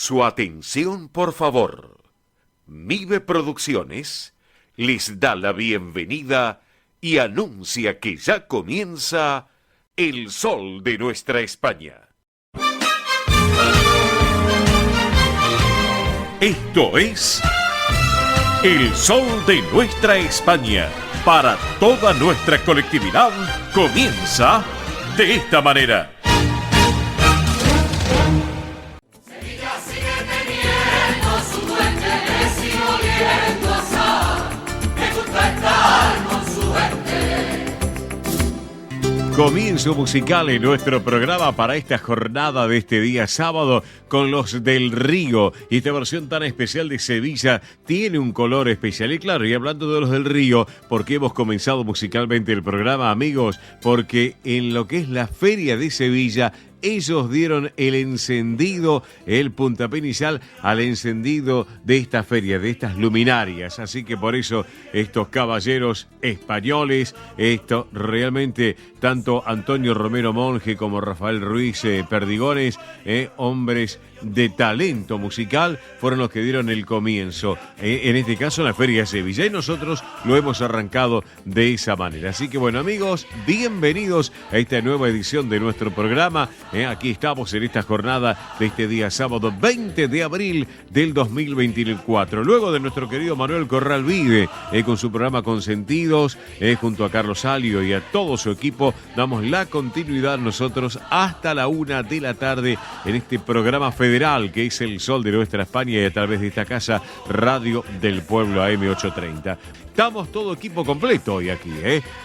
Su atención, por favor. Mive Producciones les da la bienvenida y anuncia que ya comienza El Sol de Nuestra España. Esto es El Sol de Nuestra España. Para toda nuestra colectividad comienza de esta manera. Comienzo musical en nuestro programa para esta jornada de este día sábado con los del Río. Y esta versión tan especial de Sevilla tiene un color especial. Y claro, y hablando de los del Río, ¿por qué hemos comenzado musicalmente el programa, amigos? Porque en lo que es la Feria de Sevilla, ellos dieron el encendido, el puntapié inicial al encendido de esta feria, de estas luminarias. Así que por eso estos caballeros españoles, esto realmente, tanto Antonio Romero Monge como Rafael Ruiz Perdigones, hombres de talento musical, fueron los que dieron el comienzo, en este caso en la Feria de Sevilla, y nosotros lo hemos arrancado de esa manera. Así que bueno, amigos, bienvenidos a esta nueva edición de nuestro programa. Aquí estamos en esta jornada de este día sábado 20 de abril del 2024. Luego de nuestro querido Manuel Corral Vive, con su programa Consentidos, junto a Carlos Alio y a todo su equipo, damos la continuidad nosotros hasta la 1 de la tarde en este programa federal que es El Sol de Nuestra España y a través de esta casa Radio del Pueblo AM830. Estamos todo equipo completo hoy aquí,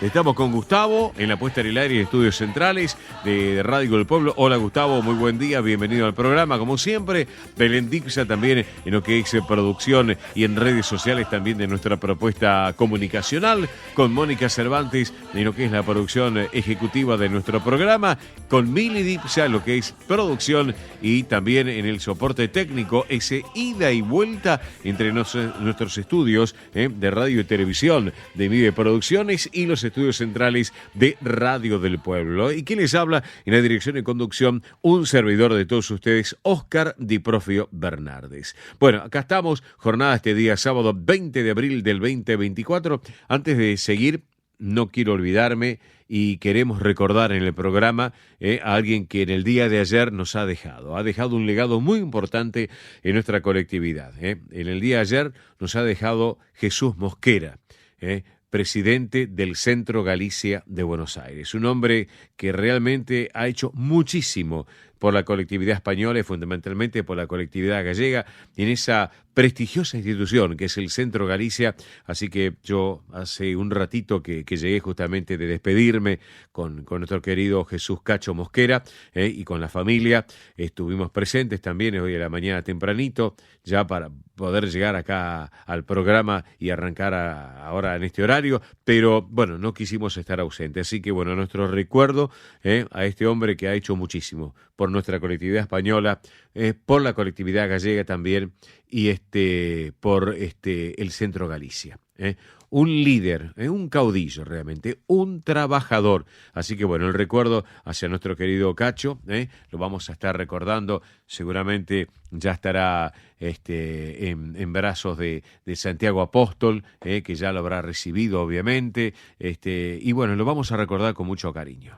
Estamos con Gustavo en la puesta en el aire de Estudios Centrales de Radio del Pueblo. Hola Gustavo, muy buen día, bienvenido al programa como siempre. Belén Dipsa también en lo que es producción y en redes sociales también de nuestra propuesta comunicacional, con Mónica Cervantes en lo que es la producción ejecutiva de nuestro programa, con Mili Dipsa en lo que es producción y también en el soporte técnico, ese ida y vuelta entre nuestros estudios de radio y televisión de Mive Producciones y los estudios centrales de Radio del Pueblo. ¿Y quién les habla? En la dirección y conducción, un servidor de todos ustedes, Óscar Di Profio Bernardes. Bueno, acá estamos, jornada este día sábado 20 de abril del 2024. Antes de seguir, no quiero olvidarme y queremos recordar en el programa a alguien que en el día de ayer nos ha dejado un legado muy importante en nuestra colectividad. En el día de ayer nos ha dejado Jesús Mosquera, presidente del Centro Galicia de Buenos Aires. Un hombre que realmente ha hecho muchísimo por la colectividad española y fundamentalmente por la colectividad gallega en esa prestigiosa institución que es el Centro Galicia. Así que yo hace un ratito que llegué justamente de despedirme con nuestro querido Jesús Cacho Mosquera y con la familia. Estuvimos presentes también hoy a la mañana tempranito ya para poder llegar acá al programa y arrancar ahora en este horario, pero bueno, no quisimos estar ausentes. Así que bueno, nuestro recuerdo a este hombre que ha hecho muchísimo por nuestra colectividad española, por la colectividad gallega también y por el Centro Galicia. Un líder, un caudillo realmente, un trabajador. Así que bueno, el recuerdo hacia nuestro querido Cacho, lo vamos a estar recordando, seguramente ya estará en brazos de Santiago Apóstol, que ya lo habrá recibido obviamente, y bueno, lo vamos a recordar con mucho cariño.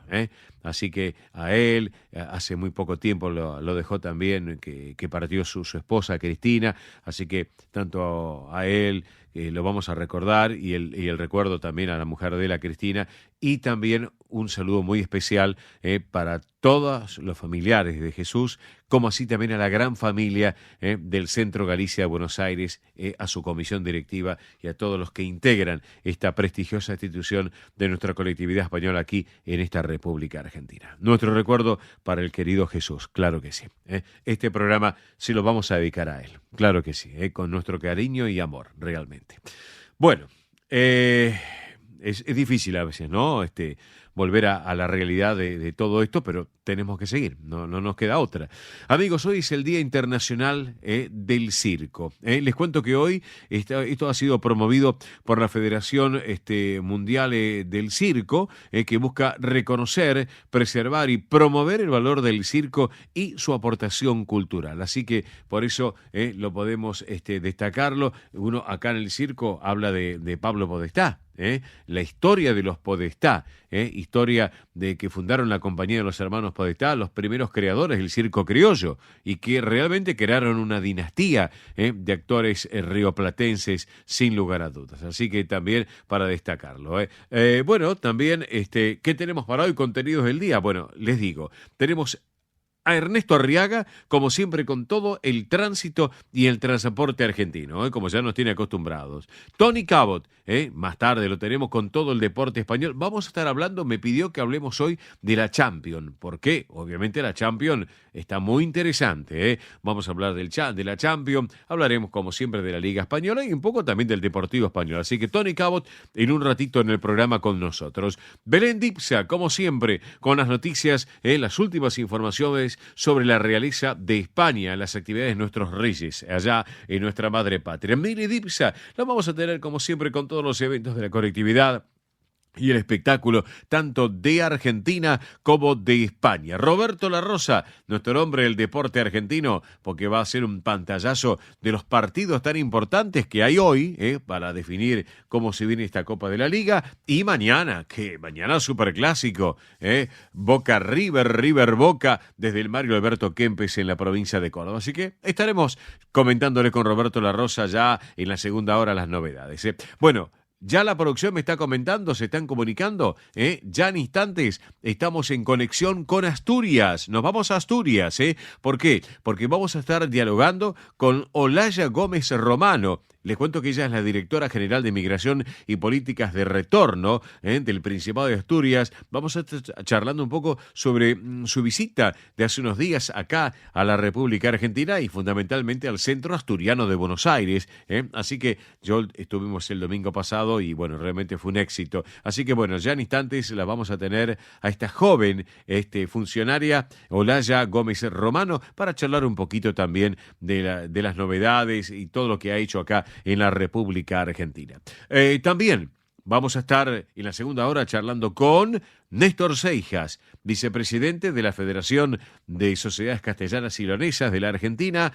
Así que a él, hace muy poco tiempo lo dejó también, que partió su esposa Cristina, así que tanto a él lo vamos a recordar y el recuerdo también a la mujer de la Cristina, y también un saludo muy especial para todos los familiares de Jesús, como así también a la gran familia del Centro Galicia de Buenos Aires, a su comisión directiva y a todos los que integran esta prestigiosa institución de nuestra colectividad española aquí en esta República Argentina. Nuestro recuerdo para el querido Jesús, claro que sí. Este programa se lo vamos a dedicar a él, claro que sí, con nuestro cariño y amor, realmente. Bueno, es difícil a veces, ¿no? Volver a la realidad de todo esto, pero tenemos que seguir, no nos queda otra. Amigos, hoy es el Día Internacional del Circo. Les cuento que hoy esto ha sido promovido por la Federación Mundial del Circo, que busca reconocer, preservar y promover el valor del circo y su aportación cultural. Así que por eso lo podemos destacarlo. Uno acá en el circo habla de Pablo Podestá. La historia de los Podestá, historia de que fundaron la compañía de los hermanos Podestá, los primeros creadores del circo criollo, y que realmente crearon una dinastía de actores rioplatenses sin lugar a dudas. Así que también para destacarlo. Bueno, también, ¿qué tenemos para hoy? Contenidos del día. Bueno, les digo, tenemos a Ernesto Arriaga, como siempre, con todo el tránsito y el transporte argentino, como ya nos tiene acostumbrados. Tony Cabot, más tarde lo tenemos con todo el deporte español. Vamos a estar hablando, me pidió que hablemos hoy de la Champions. ¿Por qué? Obviamente la Champions está muy interesante. Vamos a hablar de la Champions, hablaremos como siempre de la Liga Española y un poco también del Deportivo Español. Así que Tony Cabot en un ratito en el programa con nosotros. Belén Dipsa, como siempre, con las noticias, las últimas informaciones sobre la realeza de España, las actividades de nuestros reyes, allá en nuestra madre patria. Mili Dipsa, la vamos a tener como siempre con todos los eventos de la colectividad y el espectáculo, tanto de Argentina como de España. Roberto La Rosa, nuestro hombre del deporte argentino, porque va a ser un pantallazo de los partidos tan importantes que hay hoy, para definir cómo se viene esta Copa de la Liga. Y mañana superclásico, Boca River, River Boca, desde el Mario Alberto Kempes en la provincia de Córdoba. Así que estaremos comentándole con Roberto La Rosa ya en la segunda hora las novedades. Bueno, ya la producción me está comentando, se están comunicando, ya en instantes estamos en conexión con Asturias. Nos vamos a Asturias, ¿por qué? Porque vamos a estar dialogando con Olaya Gómez Romano. Les cuento que ella es la directora general de Migración y Políticas de Retorno del Principado de Asturias. Vamos a estar charlando un poco sobre su visita de hace unos días acá a la República Argentina y fundamentalmente al Centro Asturiano de Buenos Aires. Así que estuvimos el domingo pasado y bueno, realmente fue un éxito. Así que bueno, ya en instantes la vamos a tener a esta joven funcionaria, Olaya Gómez Romano, para charlar un poquito también de las novedades y todo lo que ha hecho acá en la República Argentina. También vamos a estar en la segunda hora charlando con Néstor Seijas, vicepresidente de la Federación de Sociedades Castellanas y Leonesas de la Argentina,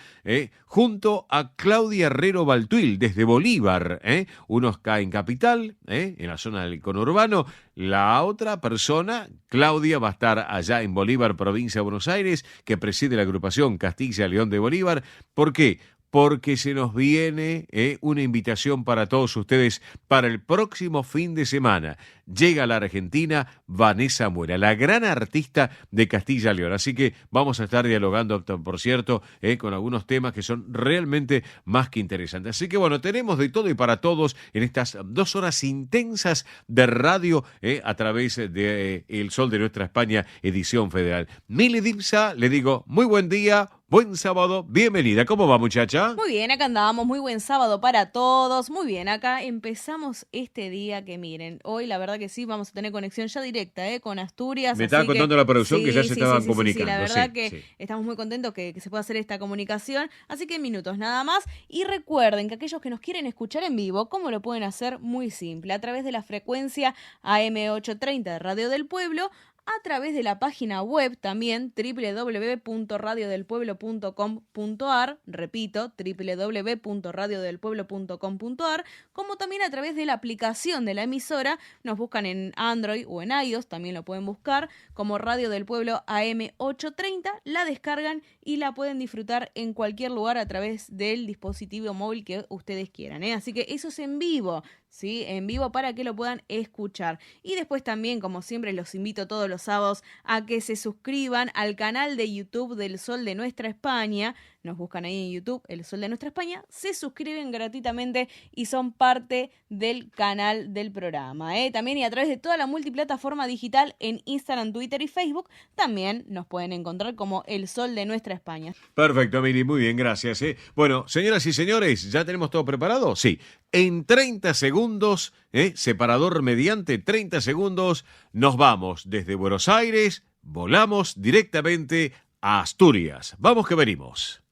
junto a Claudia Herrero Baltuil desde Bolívar, uno acá en Capital, en la zona del conurbano. La otra persona, Claudia, va a estar allá en Bolívar, provincia de Buenos Aires, que preside la agrupación Castilla-León de Bolívar. ¿Por qué? Porque se nos viene una invitación para todos ustedes para el próximo fin de semana. Llega a la Argentina Vanessa Muera, la gran artista de Castilla y León. Así que vamos a estar dialogando, por cierto, con algunos temas que son realmente más que interesantes. Así que bueno, tenemos de todo y para todos en estas 2 horas intensas de radio a través de El Sol de Nuestra España, edición federal. Mili Dipsa, le digo muy buen día. Buen sábado, bienvenida. ¿Cómo va, muchacha? Muy bien, acá andamos. Muy buen sábado para todos. Muy bien, acá empezamos este día que miren, hoy la verdad que sí, vamos a tener conexión ya directa con Asturias. Me estaba contando la producción que ya se estaban comunicando. Sí, la verdad que estamos muy contentos que se pueda hacer esta comunicación. Así que en minutos nada más. Y recuerden que aquellos que nos quieren escuchar en vivo, ¿cómo lo pueden hacer? Muy simple, a través de la frecuencia AM830 de Radio del Pueblo, a través de la página web también www.radiodelpueblo.com.ar, repito, www.radiodelpueblo.com.ar, como también a través de la aplicación de la emisora. Nos buscan en Android o en iOS, también lo pueden buscar como Radio del Pueblo AM830, la descargan y la pueden disfrutar en cualquier lugar a través del dispositivo móvil que ustedes quieran, Así que eso es en vivo, ¿sí? En vivo para que lo puedan escuchar. Y después también, como siempre, los invito todos los sábados a que se suscriban al canal de YouTube del Sol de Nuestra España. Nos buscan ahí en YouTube, El Sol de Nuestra España, se suscriben gratuitamente y son parte del canal del programa. También y a través de toda la multiplataforma digital en Instagram, Twitter y Facebook, también nos pueden encontrar como El Sol de Nuestra España. Perfecto, Miri, muy bien, gracias. Bueno, señoras y señores, ¿ya tenemos todo preparado? Sí. En 30 segundos, separador mediante 30 segundos, nos vamos desde Buenos Aires, volamos directamente a Asturias. Vamos que venimos.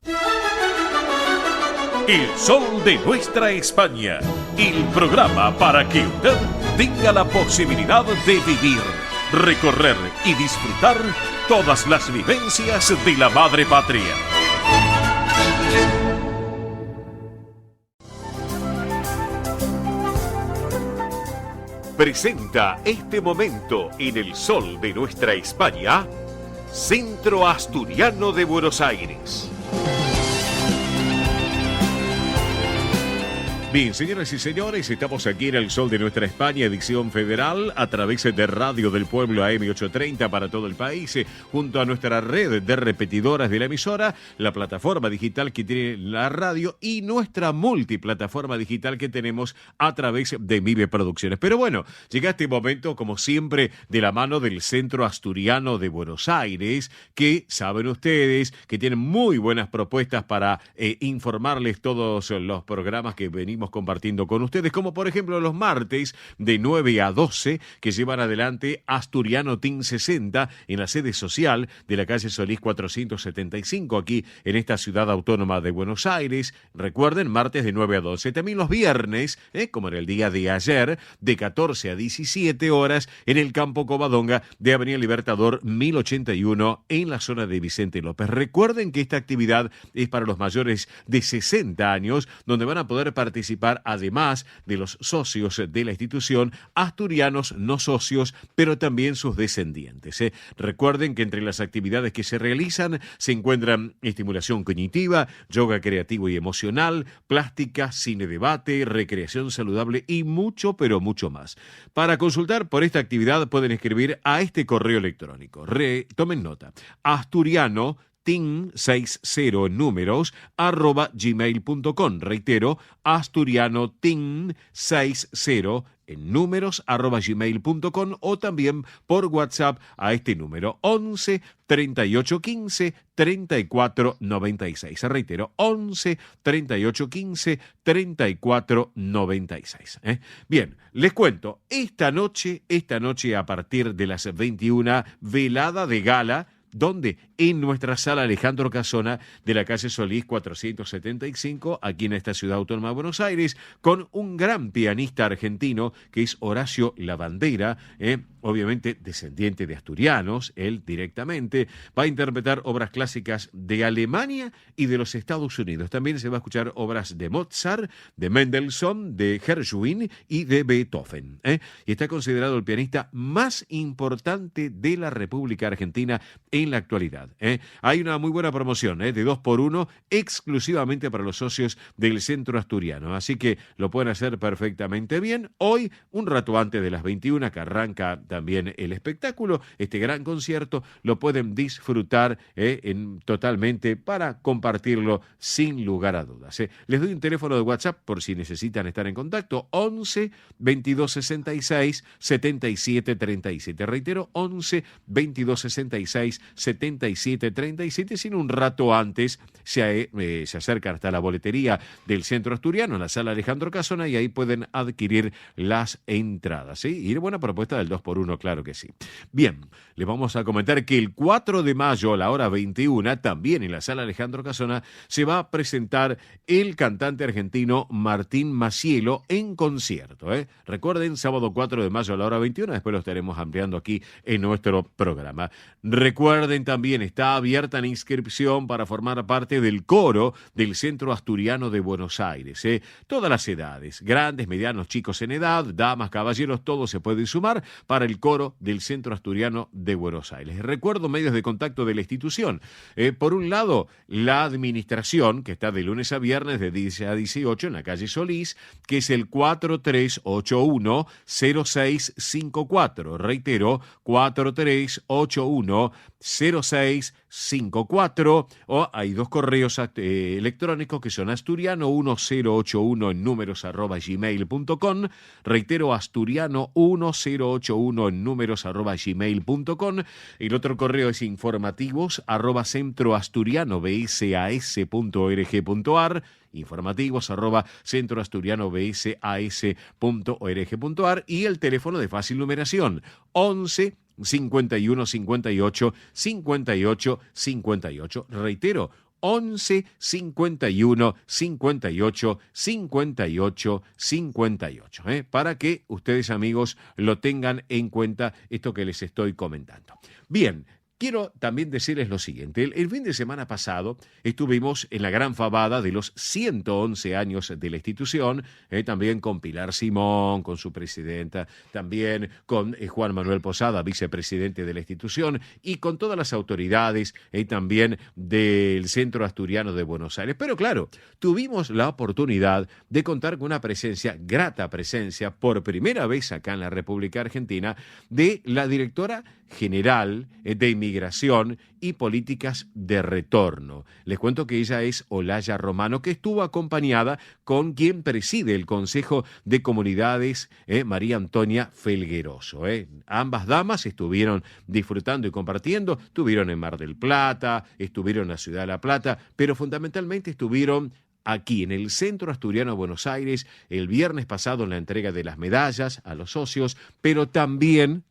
El sol de nuestra España. El programa para que usted tenga la posibilidad de vivir, recorrer y disfrutar todas las vivencias de la madre patria. Presenta este momento en el sol de nuestra España, Centro Asturiano de Buenos Aires. Bien, señoras y señores, estamos aquí en el sol de nuestra España, edición federal, a través de Radio del Pueblo AM830 para todo el país, junto a nuestra red de repetidoras de la emisora, la plataforma digital que tiene la radio y nuestra multiplataforma digital que tenemos a través de Mive Producciones. Pero bueno, llega este momento, como siempre, de la mano del Centro Asturiano de Buenos Aires, que saben ustedes que tienen muy buenas propuestas para informarles todos los programas que venimos compartiendo con ustedes, como por ejemplo los martes de 9 a 12 que llevan adelante Asturiano Team 60 en la sede social de la calle Solís 475 aquí en esta ciudad autónoma de Buenos Aires. Recuerden, martes de 9 a 12. También los viernes, como en el día de ayer, de 14 a 17 horas en el Campo Covadonga de Avenida Libertador 1081 en la zona de Vicente López. Recuerden que esta actividad es para los mayores de 60 años, donde van a poder participar además de los socios de la institución, asturianos no socios, pero también sus descendientes. Recuerden que entre las actividades que se realizan se encuentran estimulación cognitiva, yoga creativo y emocional, plástica, cine debate, recreación saludable y mucho, pero mucho más. Para consultar por esta actividad pueden escribir a este correo electrónico. Tomen nota. Asturiano team60 en números @gmail.com. Reitero, asturiano team60 en números @gmail.com o también por WhatsApp a este número 11 38 15 34 96. Reitero, 11 38 15 34 96. Bien, les cuento, esta noche a partir de las 21, velada de gala. ¿Dónde? En nuestra sala Alejandro Casona de la calle Solís 475, aquí en esta ciudad autónoma de Buenos Aires, con un gran pianista argentino que es Horacio Lavandera, obviamente descendiente de asturianos, él directamente, va a interpretar obras clásicas de Alemania y de los Estados Unidos. También se va a escuchar obras de Mozart, de Mendelssohn, de Gershwin y de Beethoven. Y está considerado el pianista más importante de la República Argentina en la actualidad. Hay una muy buena promoción de 2x1 exclusivamente para los socios del Centro Asturiano, así que lo pueden hacer perfectamente bien. Hoy, un rato antes de las 21, que arranca también el espectáculo, este gran concierto, lo pueden disfrutar totalmente para compartirlo sin lugar a dudas. Les doy un teléfono de WhatsApp por si necesitan estar en contacto, 11 22 66 77 37. Reitero, 11 22 66 77 37, sino un rato antes se acercan hasta la boletería del Centro Asturiano, en la sala Alejandro Casona, y ahí pueden adquirir las entradas. Y buena propuesta del 2x1, claro que sí. Bien, les vamos a comentar que el 4 de mayo a la hora 21, también en la sala Alejandro Casona, se va a presentar el cantante argentino Martín Macielo en concierto. Recuerden, sábado 4 de mayo a la hora 21, después lo estaremos ampliando aquí en nuestro programa. Recuerden también, está abierta la inscripción para formar parte del coro del Centro Asturiano de Buenos Aires. Todas las edades, grandes, medianos, chicos en edad, damas, caballeros, todos se pueden sumar para el coro del Centro Asturiano de Buenos Aires. Recuerdo medios de contacto de la institución. Por un lado, la administración, que está de lunes a viernes de 10 a 18 en la calle Solís, que es el 4381-0654. Reitero, 4381-0654. O hay dos correos electrónicos que son asturiano1081 en números @gmail.com. Reitero, asturiano1081 en números @gmail.com. El otro correo es informativos @centroasturianobsas.org.ar. informativos @centroasturianobsas.org.ar. Y el teléfono de fácil numeración 11 51 58 58 58. Reitero, 11 51 58 58 58, para que ustedes, amigos, lo tengan en cuenta esto que les estoy comentando. Bien. Quiero también decirles lo siguiente. El fin de semana pasado estuvimos en la gran fabada de los 111 años de la institución, también con Pilar Simón, con su presidenta, también con Juan Manuel Posada, vicepresidente de la institución, y con todas las autoridades también del Centro Asturiano de Buenos Aires. Pero claro, tuvimos la oportunidad de contar con una presencia, grata presencia, por primera vez acá en la República Argentina, de la directora general de Inmigración y Políticas de Retorno. Les cuento que ella es Olaya Romano, que estuvo acompañada con quien preside el Consejo de Comunidades, María Antonia Felgueroso. Ambas damas estuvieron disfrutando y compartiendo, estuvieron en Mar del Plata, estuvieron en la Ciudad de La Plata, pero fundamentalmente estuvieron aquí en el Centro Asturiano de Buenos Aires el viernes pasado en la entrega de las medallas a los socios, pero también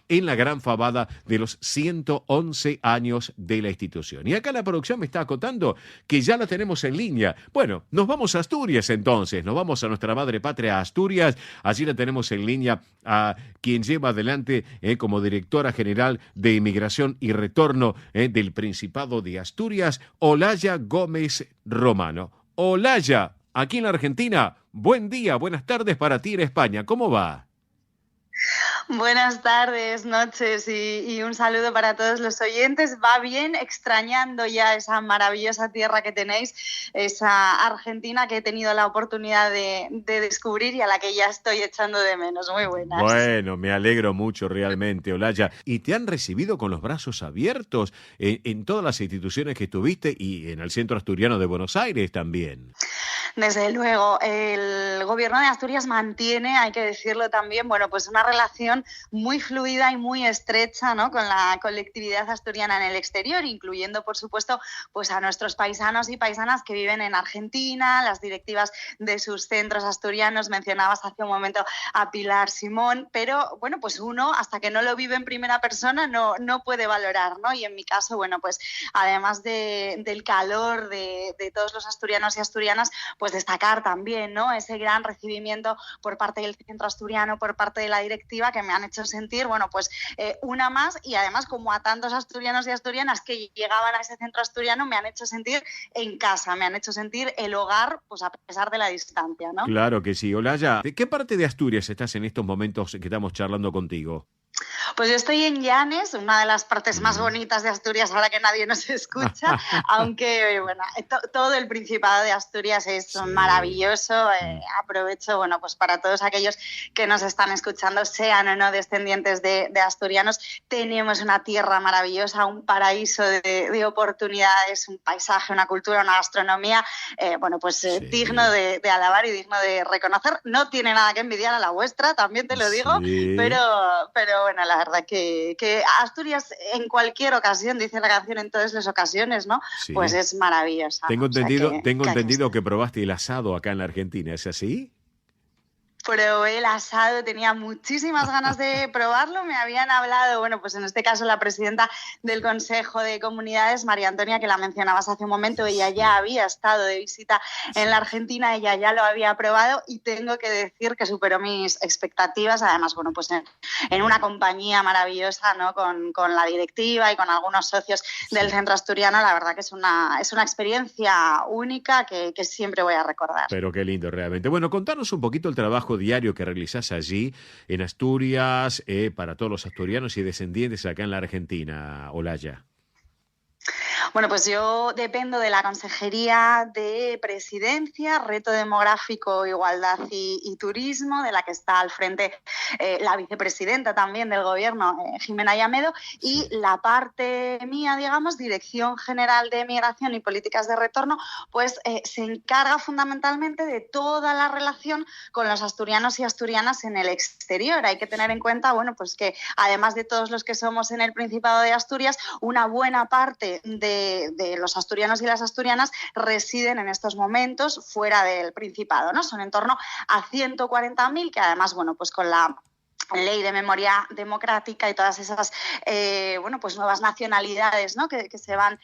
en la gran fabada de los 111 años de la institución. Y acá la producción me está acotando que ya la tenemos en línea. Bueno, nos vamos a Asturias entonces, nos vamos a nuestra madre patria Asturias. Allí la tenemos en línea a quien lleva adelante como directora general de Inmigración y Retorno del Principado de Asturias, Olaya Gómez Romano. Olaya, aquí en la Argentina, buen día, buenas tardes para ti en España. ¿Cómo va? Buenas tardes, noches y un saludo para todos los oyentes. Va bien, extrañando ya esa maravillosa tierra que tenéis, esa Argentina que he tenido la oportunidad de descubrir y a la que ya estoy echando de menos. Muy buenas. Bueno, me alegro mucho realmente, Olaya. ¿Y te han recibido con los brazos abiertos en todas las instituciones que estuviste y en el Centro Asturiano de Buenos Aires también? Desde luego, el Gobierno de Asturias mantiene, hay que decirlo también, bueno, pues una relación muy fluida y muy estrecha, ¿no?, con la colectividad asturiana en el exterior, incluyendo, por supuesto, pues a nuestros paisanos y paisanas que viven en Argentina, las directivas de sus centros asturianos. Mencionabas hace un momento a Pilar Simón, pero bueno, pues uno hasta que no lo vive en primera persona no puede valorar, ¿no? Y en mi caso, bueno, pues además del calor de todos los asturianos y asturianas, pues destacar también, ¿no?, ese gran recibimiento por parte del Centro Asturiano, por parte de la directiva, que me han hecho sentir, bueno, pues una más, y además como a tantos asturianos y asturianas que llegaban a ese Centro Asturiano, me han hecho sentir en casa, me han hecho sentir el hogar, pues a pesar de la distancia, ¿no? Claro que sí. Olaya, ¿de qué parte de Asturias estás en estos momentos que estamos charlando contigo? Pues yo estoy en Llanes, una de las partes más bonitas de Asturias, ahora que nadie nos escucha, aunque bueno, todo el Principado de Asturias es maravilloso. Aprovecho, bueno, pues para todos aquellos que nos están escuchando, sean o no descendientes de asturianos, tenemos una tierra maravillosa, un paraíso de oportunidades, un paisaje, una cultura, una gastronomía, bueno, pues digno de alabar y digno de reconocer. No tiene nada que envidiar a la vuestra, también te lo digo, pero bueno, la verdad que Asturias en cualquier ocasión, dice la canción, en todas las ocasiones, ¿no? Sí. Pues es maravillosa. Tengo entendido que probaste el asado acá en la Argentina, ¿es así? Probé el asado, tenía muchísimas ganas de probarlo. Me habían hablado, bueno, pues en este caso la presidenta del Consejo de Comunidades, María Antonia, que la mencionabas hace un momento, ella ya había estado de visita en la Argentina, ella ya lo había probado y tengo que decir que superó mis expectativas. Además, bueno, pues en una compañía maravillosa, ¿no?, con la directiva y con algunos socios del Centro Asturiano, la verdad que es una experiencia única que siempre voy a recordar. Pero qué lindo realmente. Bueno, contanos un poquito el trabajo diario que realizás allí en Asturias, para todos los asturianos y descendientes acá en la Argentina, Olaya. Bueno, pues yo dependo de la Consejería de Presidencia, Reto Demográfico, Igualdad y Turismo, de la que está al frente la vicepresidenta también del Gobierno, Jimena Llamedo, y la parte mía, digamos, Dirección General de Migración y Políticas de Retorno, pues se encarga fundamentalmente de toda la relación con los asturianos y asturianas en el exterior. Hay que tener en cuenta, bueno, pues que además de todos los que somos en el Principado de Asturias, una buena parte de los asturianos y las asturianas residen en estos momentos fuera del Principado, ¿no? Son en torno a 140.000, que además, bueno, pues con la ley de memoria democrática y todas esas pues nuevas nacionalidades, ¿no? que se van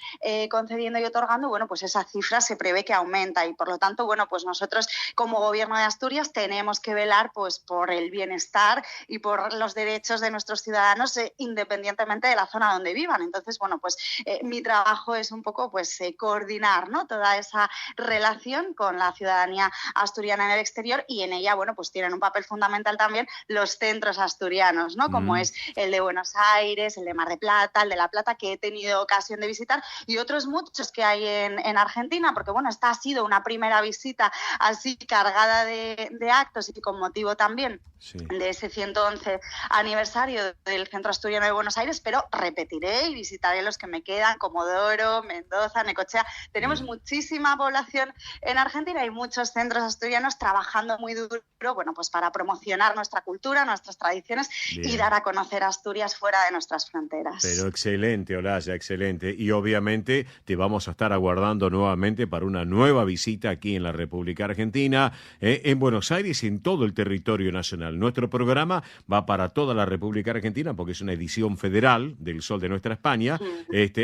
concediendo y otorgando, bueno, pues esa cifra se prevé que aumenta y por lo tanto, bueno, pues nosotros como Gobierno de Asturias tenemos que velar pues por el bienestar y por los derechos de nuestros ciudadanos independientemente de la zona donde vivan. Entonces, bueno, pues mi trabajo es un poco pues coordinar, ¿no? Toda esa relación con la ciudadanía asturiana en el exterior y en ella, bueno, pues tienen un papel fundamental también los centros asturianos, ¿no? Como es el de Buenos Aires, el de Mar de Plata, el de La Plata, que he tenido ocasión de visitar, y otros muchos que hay en Argentina, porque bueno, esta ha sido una primera visita así cargada de actos y con motivo también de ese 111 aniversario del Centro Asturiano de Buenos Aires, pero repetiré y visitaré los que me quedan, Comodoro, Mendoza, Necochea. Tenemos muchísima población en Argentina y muchos centros asturianos trabajando muy duro, bueno, pues para promocionar nuestra cultura, nuestras tradiciones y dar a conocer Asturias fuera de nuestras fronteras. Pero excelente, Olaya, excelente. Y obviamente te vamos a estar aguardando nuevamente para una nueva visita aquí en la República Argentina, en Buenos Aires y en todo el territorio nacional. Nuestro programa va para toda la República Argentina porque es una edición federal del Sol de Nuestra España.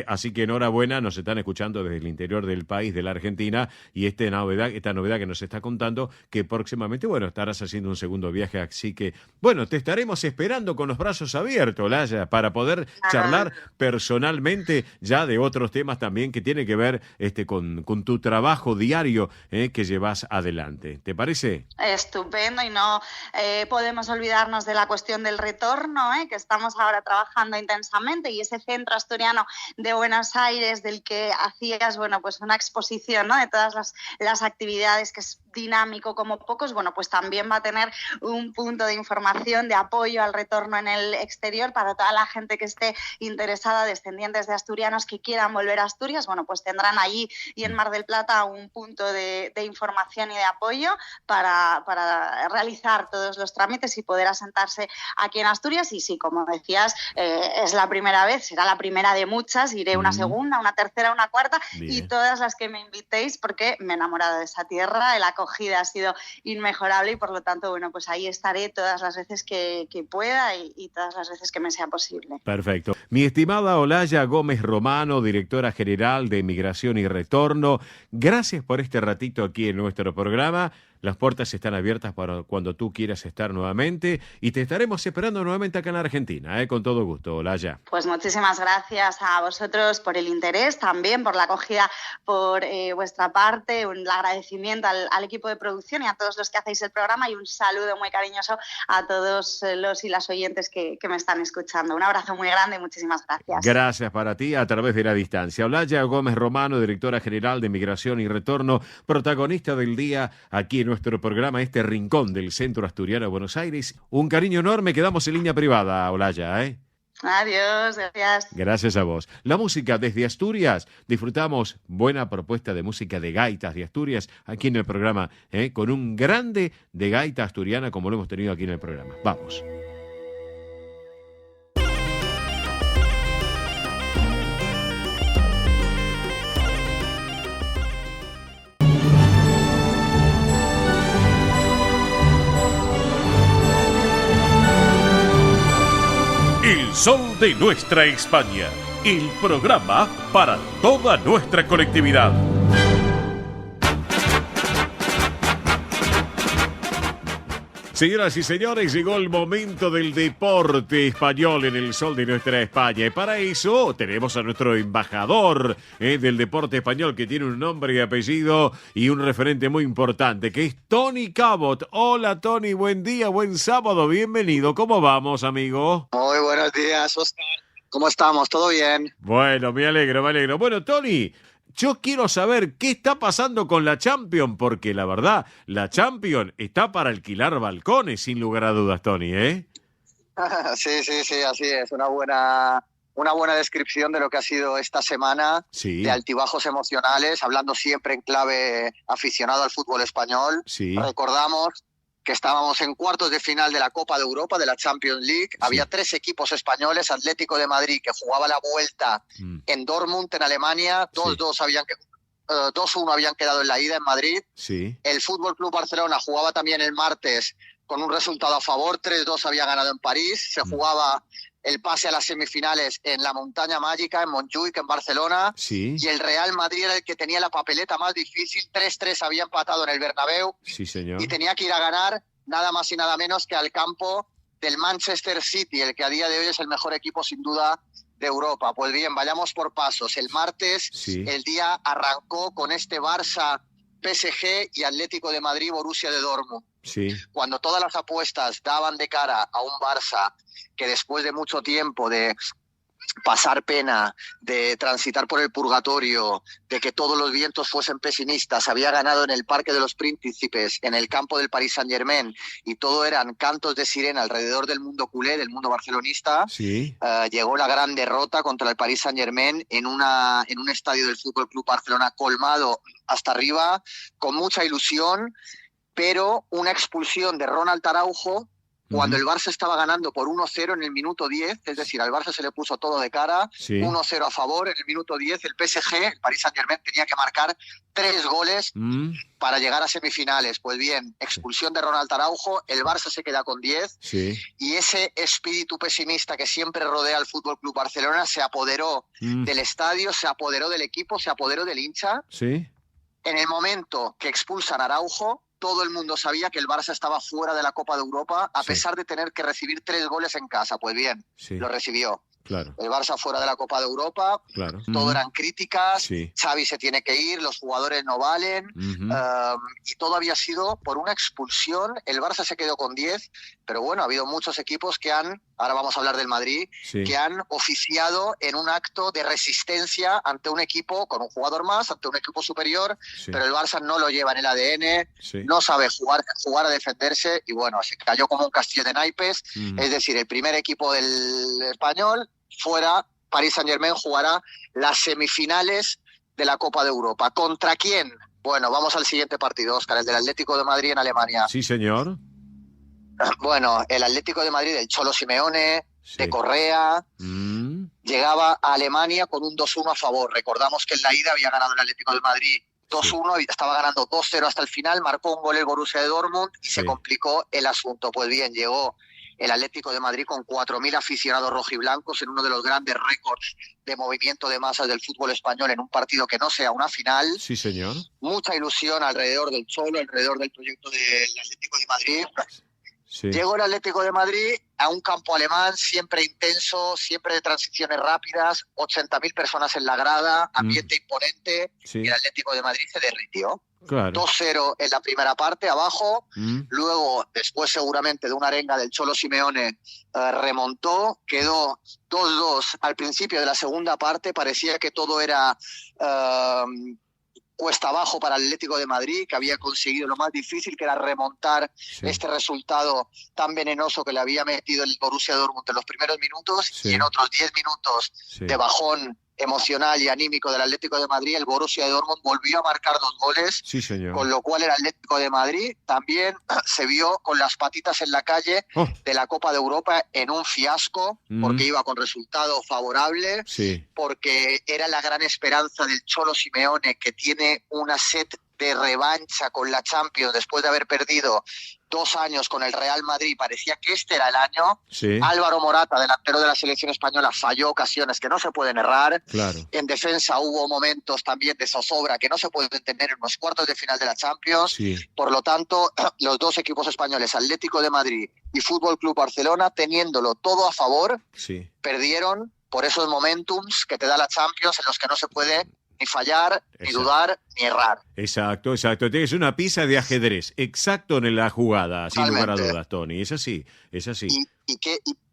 Así que enhorabuena, nos están escuchando desde el interior del país, de la Argentina, y esta novedad que nos está contando, que próximamente, bueno, estarás haciendo un segundo viaje, así que, bueno, te estaremos esperando con los brazos abiertos, Olaya, para poder charlar personalmente ya de otros temas también que tiene que ver con tu trabajo diario que llevas adelante. ¿Te parece? Estupendo, y no podemos olvidarnos de la cuestión del retorno, que estamos ahora trabajando intensamente, y ese Centro Asturiano de Buenos Aires del que hacías, bueno, pues una exposición, ¿no? De todas las actividades, que es dinámico como pocos, bueno, pues también va a tener un punto de información, de apoyo al retorno en el exterior para toda la gente que esté interesada, descendientes de asturianos que quieran volver a Asturias, bueno, pues tendrán allí y en Mar del Plata un punto de información y de apoyo para realizar todos los trámites y poder asentarse aquí en Asturias. Y sí, como decías, es la primera vez, será la primera de muchas, iré una segunda, una tercera, una cuarta, y todas las que me invitéis, porque me he enamorado de esa tierra, la acogida ha sido inmejorable y por lo tanto, bueno, pues ahí estaré todas las veces que pueda y todas las veces que me sea posible. Perfecto. Mi estimada Olaya Gómez Romano, directora general de Migración y Retorno, gracias por este ratito aquí en nuestro programa. Las puertas están abiertas para cuando tú quieras estar nuevamente y te estaremos esperando nuevamente acá en Argentina, con todo gusto, Olaya. Pues muchísimas gracias a vosotros por el interés, también por la acogida por vuestra parte, un agradecimiento al equipo de producción y a todos los que hacéis el programa, y un saludo muy cariñoso a todos los y las oyentes que me están escuchando. Un abrazo muy grande y muchísimas gracias. Gracias para ti a través de la distancia. Olaya Gómez Romano, directora general de Migración y Retorno, protagonista del día aquí en nuestro programa, este rincón del Centro Asturiano de Buenos Aires. Un cariño enorme, quedamos en línea privada, Olaya, Adiós, gracias. Gracias a vos. La música desde Asturias. Disfrutamos buena propuesta de música de gaitas de Asturias aquí en el programa, con un grande de gaita asturiana como lo hemos tenido aquí en el programa. Vamos. El Sol de Nuestra España, el programa para toda nuestra colectividad. Señoras y señores, llegó el momento del deporte español en el Sol de Nuestra España. Y para eso tenemos a nuestro embajador del deporte español, que tiene un nombre y apellido y un referente muy importante, que es Tony Cabot. Hola, Tony, buen día, buen sábado, bienvenido. ¿Cómo vamos, amigo? Muy buenos días, Oscar. ¿Cómo estamos? ¿Todo bien? Bueno, me alegro. Bueno, Tony, yo quiero saber qué está pasando con la Champions, porque la verdad, la Champions está para alquilar balcones, sin lugar a dudas, Tony, Sí, así es. Una buena descripción de lo que ha sido esta semana, de altibajos emocionales, hablando siempre en clave aficionado al fútbol español. Sí. Recordamos que estábamos en cuartos de final de la Copa de Europa, de la Champions League. Sí. Había 3 equipos españoles, Atlético de Madrid, que jugaba la vuelta en Dortmund, en Alemania, 2-1 habían quedado en la ida en Madrid. Sí. El Fútbol Club Barcelona jugaba también el martes con un resultado a favor. 3-2 había ganado en París. Se jugaba el pase a las semifinales en la Montaña Mágica, en Montjuïc, en Barcelona. Sí. Y el Real Madrid era el que tenía la papeleta más difícil. 3-3 había empatado en el Bernabéu. Sí, señor. Y tenía que ir a ganar nada más y nada menos que al campo del Manchester City, el que a día de hoy es el mejor equipo sin duda de Europa. Pues bien, vayamos por pasos. El martes, el día arrancó con este Barça, PSG y Atlético de Madrid, Borussia de Dortmund. Sí. Cuando todas las apuestas daban de cara a un Barça que después de mucho tiempo de pasar pena, de transitar por el purgatorio, de que todos los vientos fuesen pesimistas, había ganado en el Parque de los Príncipes, en el campo del Paris Saint-Germain, y todo eran cantos de sirena alrededor del mundo culé, del mundo barcelonista, llegó la gran derrota contra el Paris Saint-Germain en un estadio del Fútbol Club Barcelona colmado hasta arriba, con mucha ilusión, pero una expulsión de Ronald Araujo cuando el Barça estaba ganando por 1-0 en el minuto 10, es decir, al Barça se le puso todo de cara, 1-0 a favor, en el minuto 10 el PSG, el Paris Saint-Germain, tenía que marcar 3 goles para llegar a semifinales. Pues bien, expulsión de Ronald Araujo, el Barça se queda con 10 y ese espíritu pesimista que siempre rodea al Fútbol Club Barcelona se apoderó del estadio, se apoderó del equipo, se apoderó del hincha. En el momento que expulsan a Araujo, todo el mundo sabía que el Barça estaba fuera de la Copa de Europa, a pesar de tener que recibir 3 goles en casa. Pues bien, lo recibió. Claro. El Barça fuera de la Copa de Europa, todo eran críticas, Xavi se tiene que ir, los jugadores no valen, y todo había sido por una expulsión. El Barça se quedó con 10, pero bueno, ha habido muchos equipos que han, ahora vamos a hablar del Madrid, que han oficiado en un acto de resistencia ante un equipo con un jugador más, ante un equipo superior, pero el Barça no lo lleva en el ADN, no sabe jugar a defenderse, y bueno, se cayó como un castillo de naipes, es decir, el primer equipo del español fuera. Paris Saint-Germain jugará las semifinales de la Copa de Europa. ¿Contra quién? Bueno, vamos al siguiente partido, Óscar, el del Atlético de Madrid en Alemania. Sí, señor. Bueno, el Atlético de Madrid, el Cholo Simeone, de Correa, llegaba a Alemania con un 2-1 a favor. Recordamos que en la ida había ganado el Atlético de Madrid 2-1, estaba ganando 2-0 hasta el final, marcó un gol el Borussia de Dortmund y se complicó el asunto. Pues bien, llegó el Atlético de Madrid con 4.000 aficionados rojiblancos en uno de los grandes récords de movimiento de masas del fútbol español en un partido que no sea una final. Sí, señor. Mucha ilusión alrededor del Cholo, alrededor del proyecto del Atlético de Madrid. Llegó el Atlético de Madrid a un campo alemán siempre intenso, siempre de transiciones rápidas, 80.000 personas en la grada, ambiente imponente, y el Atlético de Madrid se derritió. 2-0 en la primera parte, abajo, luego, después seguramente de una arenga del Cholo Simeone, remontó, quedó 2-2 al principio de la segunda parte, parecía que todo era cuesta abajo para el Atlético de Madrid, que había conseguido lo más difícil, que era remontar este resultado tan venenoso que le había metido el Borussia Dortmund en los primeros minutos, y en otros 10 minutos de bajón emocional y anímico del Atlético de Madrid, el Borussia de Dortmund volvió a marcar 2 goles, con lo cual el Atlético de Madrid también se vio con las patitas en la calle de la Copa de Europa en un fiasco, porque iba con resultado favorable, porque era la gran esperanza del Cholo Simeone, que tiene una sed de revancha con la Champions después de haber perdido 2 años con el Real Madrid. Parecía que este era el año. Álvaro Morata, delantero de la selección española, falló ocasiones que no se pueden errar. En defensa hubo momentos también de zozobra que no se pueden tener en los cuartos de final de la Champions. Por lo tanto, los dos equipos españoles, Atlético de Madrid y Fútbol Club Barcelona, teniéndolo todo a favor, perdieron por esos momentums que te da la Champions, en los que no se puede ni fallar, ni dudar, ni errar. Exacto. Tienes una pieza de ajedrez, exacto en la jugada, sin lugar a dudas, Tony. Es así.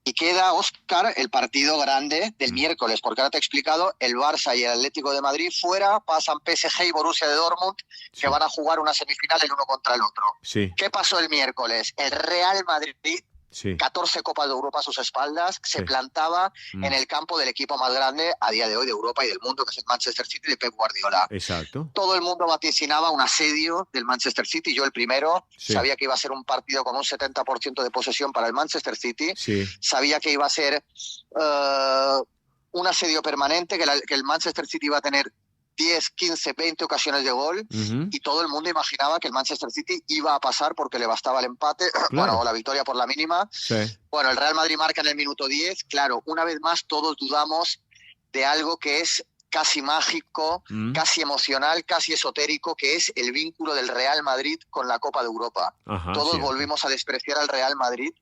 Y queda, Óscar, el partido grande del miércoles, porque ahora te he explicado, el Barça y el Atlético de Madrid fuera, pasan PSG y Borussia de Dortmund, que van a jugar una semifinal el uno contra el otro. ¿Qué pasó el miércoles? El Real Madrid, 14 Copas de Europa a sus espaldas, se plantaba en el campo del equipo más grande a día de hoy de Europa y del mundo, que es el Manchester City de Pep Guardiola. Todo el mundo vaticinaba un asedio del Manchester City, yo el primero. Sabía que iba a ser un partido con un 70% de posesión para el Manchester City. Sabía que iba a ser un asedio permanente, que el Manchester City iba a tener 10, 15, 20 ocasiones de gol y todo el mundo imaginaba que el Manchester City iba a pasar porque le bastaba el empate, bueno, o la victoria por la mínima. Sí. Bueno, el Real Madrid marca en el minuto 10. Claro, una vez más todos dudamos de algo que es casi mágico, casi emocional, casi esotérico, que es el vínculo del Real Madrid con la Copa de Europa. Ajá, todos volvimos a despreciar al Real Madrid.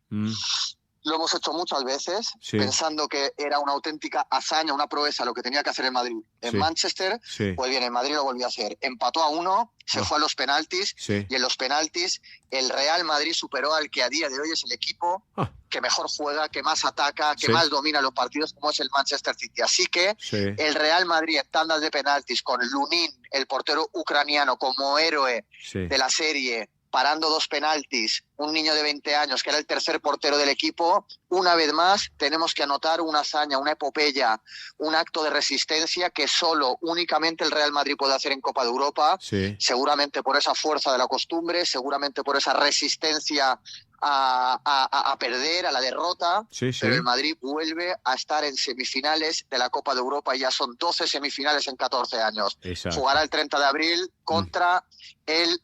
Lo hemos hecho muchas veces, pensando que era una auténtica hazaña, una proeza lo que tenía que hacer el Madrid en Manchester. Pues bien, el Madrid lo volvió a hacer. Empató a 1, se fue a los penaltis y en los penaltis el Real Madrid superó al que a día de hoy es el equipo que mejor juega, que más ataca, que más domina los partidos, como es el Manchester City. Así que el Real Madrid en tandas de penaltis con Lunin, el portero ucraniano, como héroe de la serie, parando 2 penaltis, un niño de 20 años que era el tercer portero del equipo. Una vez más tenemos que anotar una hazaña, una epopeya, un acto de resistencia que únicamente el Real Madrid puede hacer en Copa de Europa, seguramente por esa fuerza de la costumbre, seguramente por esa resistencia a perder, a la derrota, pero el Madrid vuelve a estar en semifinales de la Copa de Europa y ya son 12 semifinales en 14 años. Jugará el 30 de abril contra el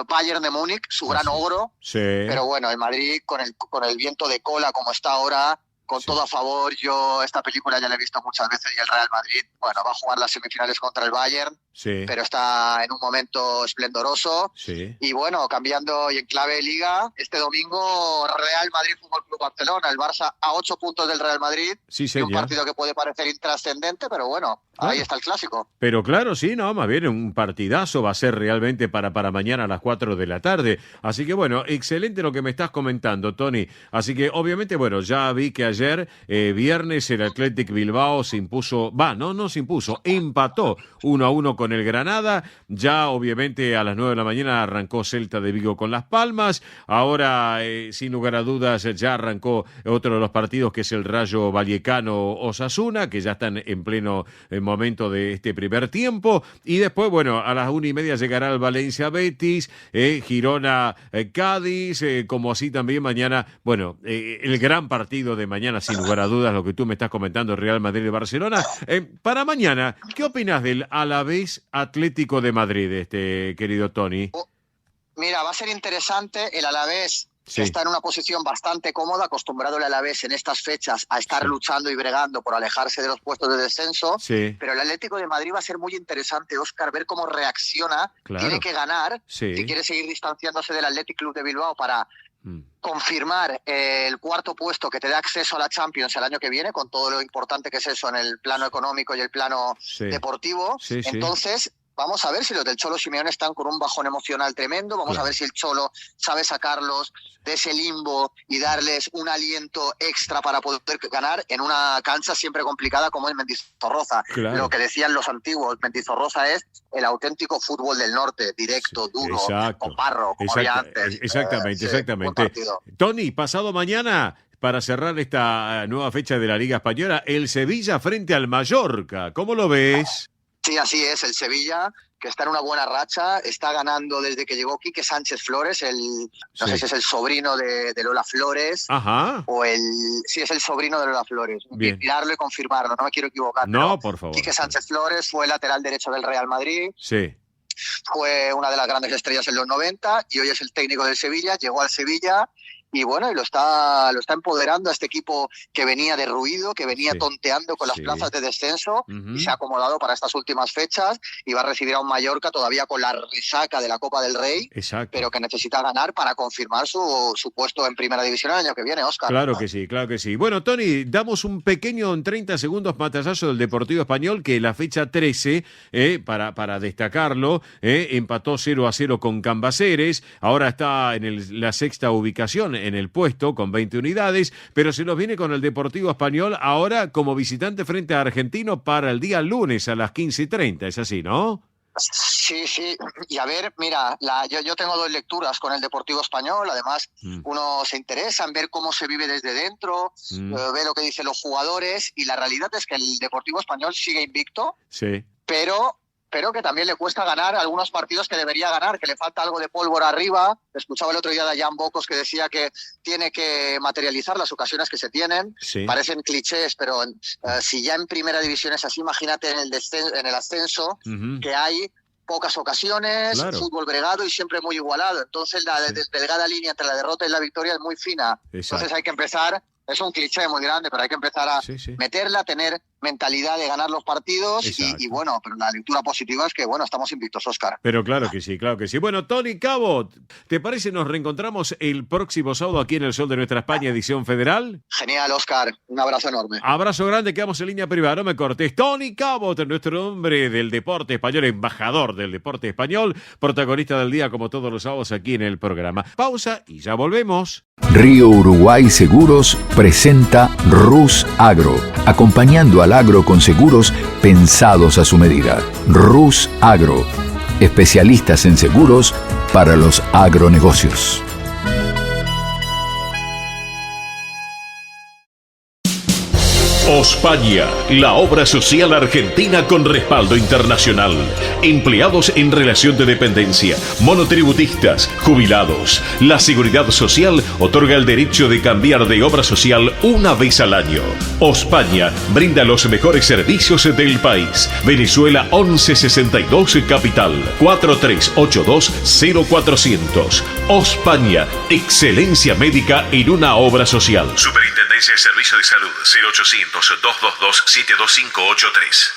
Bayern de Múnich, su gran ogro, pero bueno, el Madrid con el viento de cola como está ahora, con todo a favor. Yo esta película ya la he visto muchas veces y el Real Madrid, bueno, va a jugar las semifinales contra el Bayern, pero está en un momento esplendoroso. Y bueno, cambiando y en clave de liga, este domingo Real Madrid Fútbol Club Barcelona, el Barça a 8 puntos del Real Madrid, y un partido que puede parecer intrascendente, pero bueno, ahí está el clásico. Pero claro, más bien un partidazo va a ser realmente para mañana a las 4 de la tarde. Así que bueno, excelente lo que me estás comentando, Tony. Así que obviamente, bueno, ya vi que ayer, viernes, el Athletic Bilbao se impuso, no se impuso, empató 1-1 con el Granada. Ya obviamente a las 9 de la mañana arrancó Celta de Vigo con Las Palmas. Ahora, sin lugar a dudas, ya arrancó otro de los partidos que es el Rayo Vallecano-Osasuna, que ya están en pleno momento de este primer tiempo. Y después, bueno, a las 1:30 llegará el Valencia-Betis, Girona-Cádiz, como así también mañana, bueno, el gran partido de mañana, sin lugar a dudas, lo que tú me estás comentando, Real Madrid-Barcelona. Para mañana, ¿qué opinas del Alavés Atlético de Madrid, querido Tony? Mira, va a ser interesante. El Alavés está en una posición bastante cómoda, acostumbrado el Alavés en estas fechas a estar luchando y bregando por alejarse de los puestos de descenso, pero el Atlético de Madrid va a ser muy interesante, Óscar, ver cómo reacciona. Tiene que ganar si quiere seguir distanciándose del Athletic Club de Bilbao para confirmar el 4º puesto que te da acceso a la Champions el año que viene, con todo lo importante que es eso en el plano económico y el plano deportivo. Entonces, vamos a ver si los del Cholo Simeone están con un bajón emocional tremendo. Vamos a ver si el Cholo sabe sacarlos de ese limbo y darles un aliento extra para poder ganar en una cancha siempre complicada como es Mendizorroza. Lo que decían los antiguos, Mendizorroza es el auténtico fútbol del norte, directo, duro, con barro, como había antes. Exactamente. Tony, pasado mañana, para cerrar esta nueva fecha de la Liga Española, el Sevilla frente al Mallorca. ¿Cómo lo ves? Sí, así es, el Sevilla, que está en una buena racha, está ganando desde que llegó Quique Sánchez Flores, no sé si es el sobrino de Lola Flores, sí, es el sobrino de Lola Flores. Mirarlo y confirmarlo, no me quiero equivocar. No, por favor. Quique Sánchez Flores fue lateral derecho del Real Madrid. Fue una de las grandes estrellas en los 90 y hoy es el técnico del Sevilla, llegó al Sevilla y bueno, y lo está empoderando a este equipo que venía derruido, que venía tonteando con las plazas de descenso y se ha acomodado para estas últimas fechas y va a recibir a un Mallorca todavía con la resaca de la Copa del Rey, pero que necesita ganar para confirmar su puesto en Primera División el año que viene, Óscar. Claro que sí. Bueno, Tony, damos un pequeño, en 30 segundos, pantallazo del Deportivo Español, que la fecha 13, para destacarlo, empató 0-0 con Cambaceres, ahora está en la 6ª ubicación en el puesto con 20 unidades, pero se nos viene con el Deportivo Español ahora como visitante frente a Argentino para el día lunes a las 15:30, es así, ¿no? Sí, y a ver, mira, yo tengo 2 lecturas con el Deportivo Español, además uno se interesa en ver cómo se vive desde dentro, ve lo que dicen los jugadores y la realidad es que el Deportivo Español sigue invicto, pero pero que también le cuesta ganar algunos partidos que debería ganar, que le falta algo de pólvora arriba. Escuchaba el otro día de Jan Bocos que decía que tiene que materializar las ocasiones que se tienen. Sí. Parecen clichés, pero si ya en primera división es así, imagínate en el ascenso, que hay pocas ocasiones, claro. Fútbol bregado y siempre muy igualado. Entonces la delgada línea entre la derrota y la victoria es muy fina. Exacto. Entonces hay que empezar, es un cliché muy grande, pero hay que empezar a meterla, tener mentalidad de ganar los partidos y bueno, pero la lectura positiva es que bueno, estamos invictos, Óscar. Pero claro que sí, claro que sí. Bueno, Tony Cabo, ¿te parece nos reencontramos el próximo sábado aquí en El Sol de Nuestra España, edición federal? Genial, Óscar, un abrazo enorme. Abrazo grande, quedamos en línea privada, no me cortes. Tony Cabo, nuestro hombre del deporte español, embajador del deporte español, protagonista del día como todos los sábados aquí en el programa. Pausa y ya volvemos. Río Uruguay Seguros presenta Rus Agro, acompañando al agro con seguros pensados a su medida. Rus Agro, especialistas en seguros para los agronegocios. Ospaña, la obra social argentina con respaldo internacional. Empleados en relación de dependencia, monotributistas, jubilados. La Seguridad Social otorga el derecho de cambiar de obra social una vez al año. Ospaña brinda los mejores servicios del país. Venezuela 1162 Capital 4382-0400. Ospaña, excelencia médica en una obra social. Superintendencia de Servicios de Salud 0800-222-72583.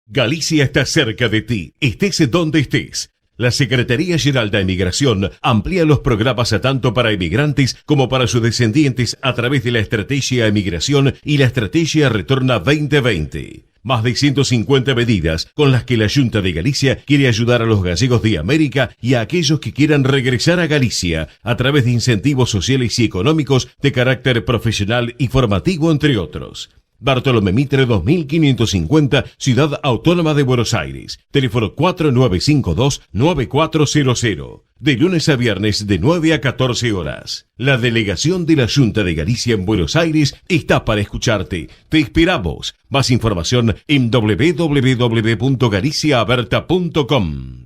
Galicia está cerca de ti, estés donde estés. La Secretaría General de Emigración amplía los programas tanto para emigrantes como para sus descendientes a través de la Estrategia Emigración y la Estrategia Retorna 2020. Más de 150 medidas con las que la Junta de Galicia quiere ayudar a los gallegos de América y a aquellos que quieran regresar a Galicia a través de incentivos sociales y económicos de carácter profesional y formativo, entre otros. Bartolomé Mitre 2550, Ciudad Autónoma de Buenos Aires. Teléfono 4952-9400. De lunes a viernes de 9 a 14 horas. La delegación de la Junta de Galicia en Buenos Aires está para escucharte. Te esperamos. Más información en www.galiciaaberta.com.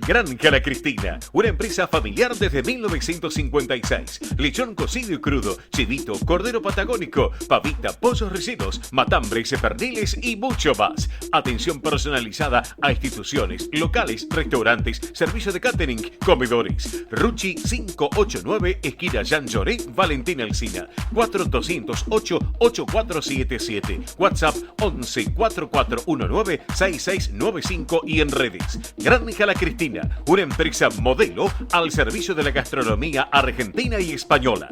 Granja La Cristina, una empresa familiar desde 1956. Lechón cocido y crudo, chivito, cordero patagónico, pavita, pollos rellenos, matambres, perniles y mucho más. Atención personalizada a instituciones, locales, restaurantes, servicio de catering, comedores. Ruchi 589, esquina Jean Lloré, Valentín Alsina. 4208-8477. WhatsApp 11-4419-6695 y en redes. Granja La Cristina, una empresa modelo al servicio de la gastronomía argentina y española.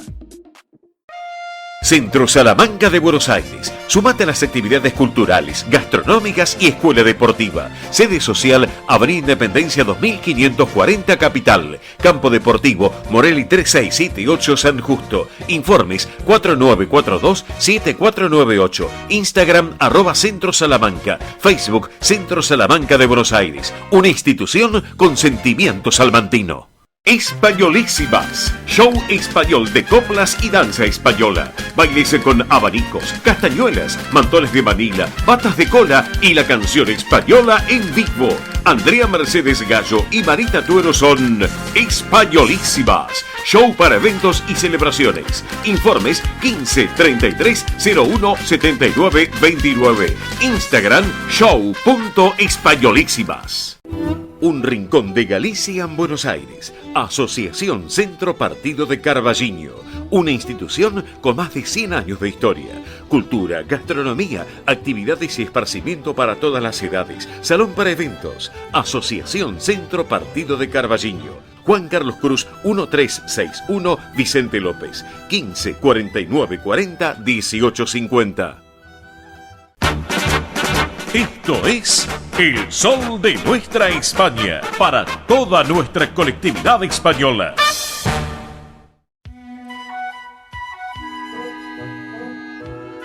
Centro Salamanca de Buenos Aires. Sumate a las actividades culturales, gastronómicas y escuela deportiva. Sede social, Avenida Independencia 2540 Capital. Campo Deportivo, Morelli 3678 San Justo. Informes 4942-7498. Instagram @Centro Salamanca. Facebook Centro Salamanca de Buenos Aires. Una institución con sentimiento salmantino. Españolísimas, show español de coplas y danza española, bailes con abanicos, castañuelas, mantones de Manila, patas de cola y la canción española en vivo. Andrea Mercedes Gallo y Marita Tuero son Españolísimas, show para eventos y celebraciones. Informes 15 33 01 79 29. Instagram show.españolísimas. Un rincón de Galicia en Buenos Aires. Asociación Centro Partido de Carballiño. Una institución con más de 100 años de historia. Cultura, gastronomía, actividades y esparcimiento para todas las edades. Salón para eventos. Asociación Centro Partido de Carballiño. Juan Carlos Cruz 1361 Vicente López. 15 49 40 18 50. Esto es El Sol de Nuestra España, para toda nuestra colectividad española.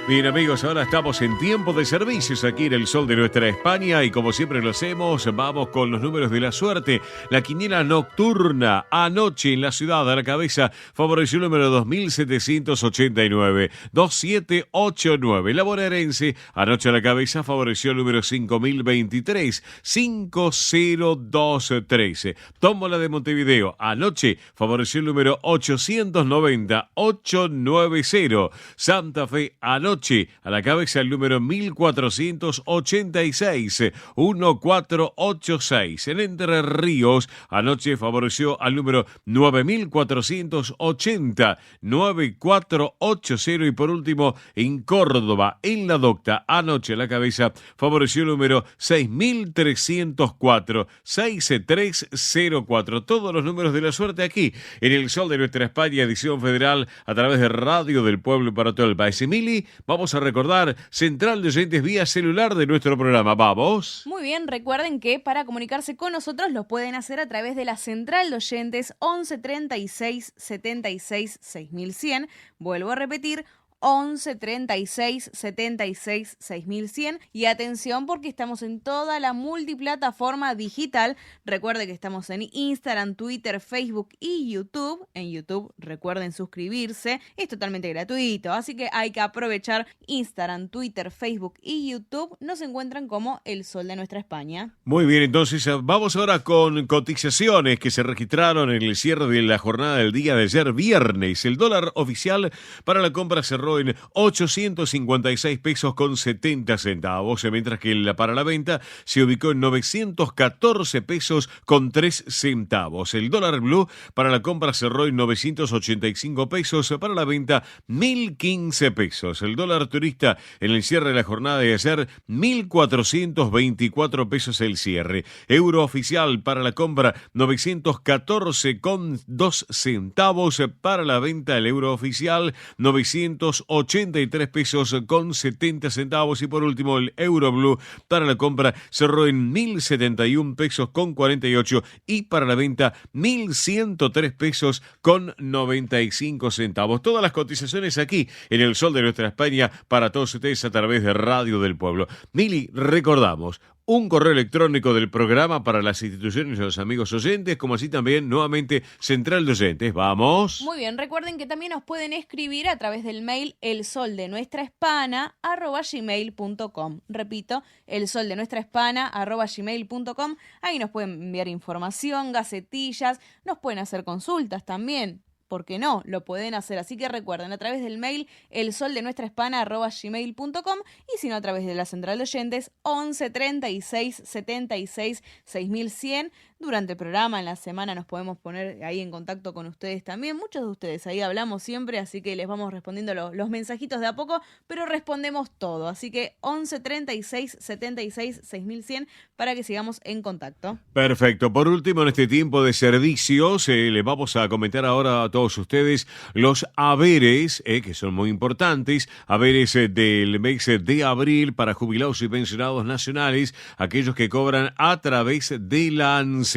Bien amigos, ahora estamos en tiempo de servicios aquí en el Sol de nuestra España y como siempre lo hacemos, vamos con los números de la suerte. La quiniela nocturna anoche en la ciudad a la cabeza favoreció el número 2789, 2789. La bonaerense anoche a la cabeza favoreció el número 5023, 50213. Tómbola de Montevideo anoche favoreció el número 890, 890. Santa Fe anoche a la cabeza el número 1486, 1486. En Entre Ríos anoche favoreció al número 9480, 9480. Y por último en Córdoba, en La Docta, anoche a la cabeza favoreció el número 6304, 6304. Todos los números de la suerte aquí en el Sol de nuestra España, edición federal a través de Radio del Pueblo para todo el país. Emily, vamos a recordar central de oyentes vía celular de nuestro programa. Vamos. Muy bien, recuerden que para comunicarse con nosotros lo pueden hacer a través de la central de oyentes 11 36 76 6100. Vuelvo a repetir, 11 36 76 6100. Y atención porque estamos en toda la multiplataforma digital. Recuerde que estamos en Instagram, Twitter, Facebook y YouTube. En YouTube recuerden suscribirse, es totalmente gratuito, así que hay que aprovechar Instagram, Twitter, Facebook y YouTube. Nos encuentran como El Sol de Nuestra España. Muy bien, entonces vamos ahora con cotizaciones que se registraron en el cierre de la jornada del día de ayer viernes. El dólar oficial para la compra cerró en 856 pesos con 70 centavos, mientras que para la venta se ubicó en 914 pesos con 3 centavos. El dólar blue para la compra cerró en 985 pesos, para la venta 1015 pesos. El dólar turista en el cierre de la jornada de ayer 1424 pesos el cierre. Euro oficial para la compra 914 con 2 centavos, para la venta el euro oficial 983 pesos con 70 centavos y por último el euro blue para la compra cerró en 1071 pesos con 48 y para la venta 1103 pesos con 95 centavos. Todas las cotizaciones aquí en el Sol de nuestra España para todos ustedes a través de Radio del Pueblo. Mili, recordamos un correo electrónico del programa para las instituciones y los amigos oyentes, como así también nuevamente central de oyentes. Vamos. Muy bien, recuerden que también nos pueden escribir a través del mail elsoldenuestrahispana@gmail.com. Repito, elsoldenuestrahispana@gmail.com. Ahí nos pueden enviar información, gacetillas, nos pueden hacer consultas también. ¿Por qué no? Lo pueden hacer. Así que recuerden, a través del mail elsoldenuestrahispana@gmail.com y si no, a través de la central de oyentes 11 36 76 6100. Durante el programa, en la semana, nos podemos poner ahí en contacto con ustedes también. Muchos de ustedes ahí hablamos siempre, así que les vamos respondiendo los mensajitos de a poco, pero respondemos todo. Así que 11 36 76 6100 para que sigamos en contacto. Perfecto. Por último, en este tiempo de servicios, les vamos a comentar ahora a todos ustedes los haberes, que son muy importantes, haberes del mes de abril para jubilados y pensionados nacionales, aquellos que cobran a través de la ANSES,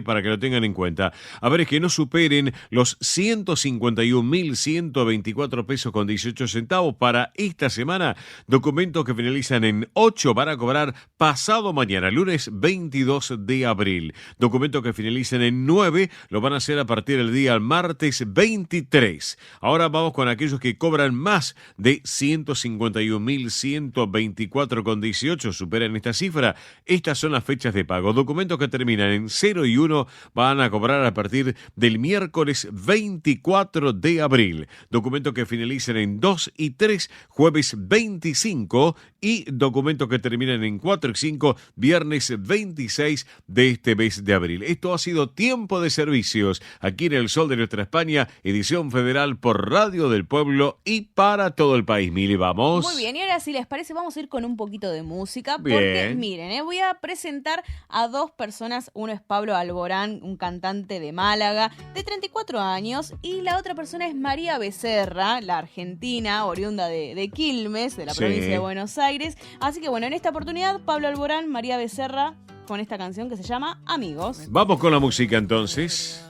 para que lo tengan en cuenta. Haberes que no superen los 151.124 pesos con 18 centavos para esta semana. Documentos que finalizan en 8 van a cobrar pasado mañana, lunes 22 de abril. Documentos que finalizan en 9 lo van a hacer a partir del día martes 23. Ahora vamos con aquellos que cobran más de 151.124 con 18, superan esta cifra. Estas son las fechas de pago. Documentos que terminan en 0 y 1 van a cobrar a partir del miércoles 24 de abril. Documentos que finalizan en 2 y 3, jueves 25 y documentos que terminan en 4 y 5, viernes 26 de este mes de abril. Esto ha sido Tiempo de Servicios aquí en el Sol de nuestra España, edición federal por Radio del Pueblo y para todo el país. Mili, vamos. Muy bien, y ahora si les parece vamos a ir con un poquito de música. Porque Bien. miren, voy a presentar a dos personas. Uno es Pablo Alborán, un cantante de Málaga de 34 años, y la otra persona es María Becerra, la argentina, oriunda de Quilmes, de la provincia de Buenos Aires. Así que bueno, en esta oportunidad Pablo Alborán, María Becerra, con esta canción que se llama Amigos. Vamos con la música entonces.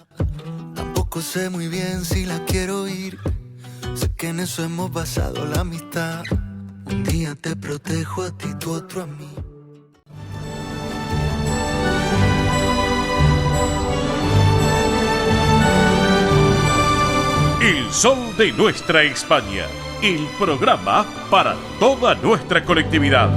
Tampoco sé muy bien si la quiero oír. Sé que en eso hemos basado la amistad. Un día te protejo a ti, tú otro a mí. El sol de nuestra España, el programa para toda nuestra colectividad.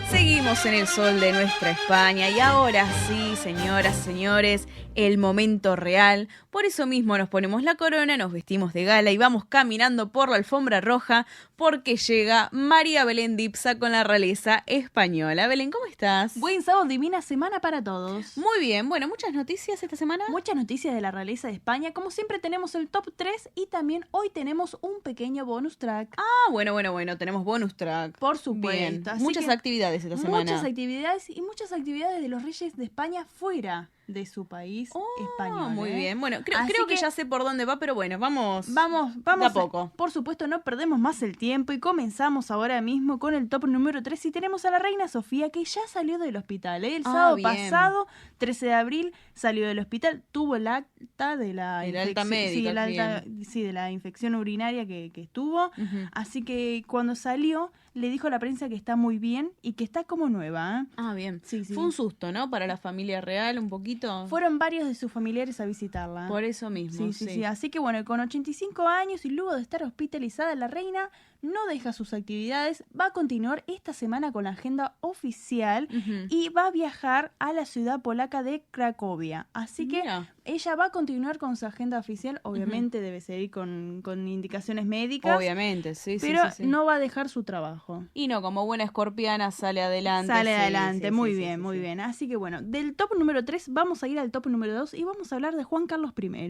Seguimos en el sol de nuestra España y ahora sí, señoras, señores, el momento real. Por eso mismo nos ponemos la corona, nos vestimos de gala y vamos caminando por la alfombra roja porque llega María Belén Dipsa con la realeza española. Belén, ¿cómo estás? Buen sábado, divina semana para todos. Muy bien, bueno, muchas noticias esta semana. Muchas noticias de la realeza de España. Como siempre tenemos el top 3 y también hoy tenemos un pequeño bonus track. Ah, bueno, tenemos bonus track. Por supuesto. Bien. Muchas actividades esta semana. Muchas actividades y muchas actividades de los reyes de España fuera de su país español. Muy bien. Bueno, creo que ya sé por dónde va, pero bueno, vamos de a poco. Por supuesto, no perdemos más el tiempo y comenzamos ahora mismo con el top número 3 y tenemos a la reina Sofía que ya salió del hospital. El sábado pasado, 13 de abril, salió del hospital, tuvo el acta de la alta médica. De la infección urinaria que estuvo. Uh-huh. Así que cuando salió, le dijo a la prensa que está muy bien y que está como nueva. Ah, bien. Sí. Fue un susto, ¿no? Para la familia real, un poquito. Fueron varios de sus familiares a visitarla. Por eso mismo, sí. Así que bueno, con 85 años y luego de estar hospitalizada, la reina no deja sus actividades, va a continuar esta semana con la agenda oficial y va a viajar a la ciudad polaca de Cracovia. Así que ella va a continuar con su agenda oficial, obviamente debe seguir con indicaciones médicas. Obviamente, sí. Pero no va a dejar su trabajo. Y no, como buena escorpiana sale adelante. Muy bien. Así que bueno, del top número 3 vamos a ir al top número 2 y vamos a hablar de Juan Carlos I.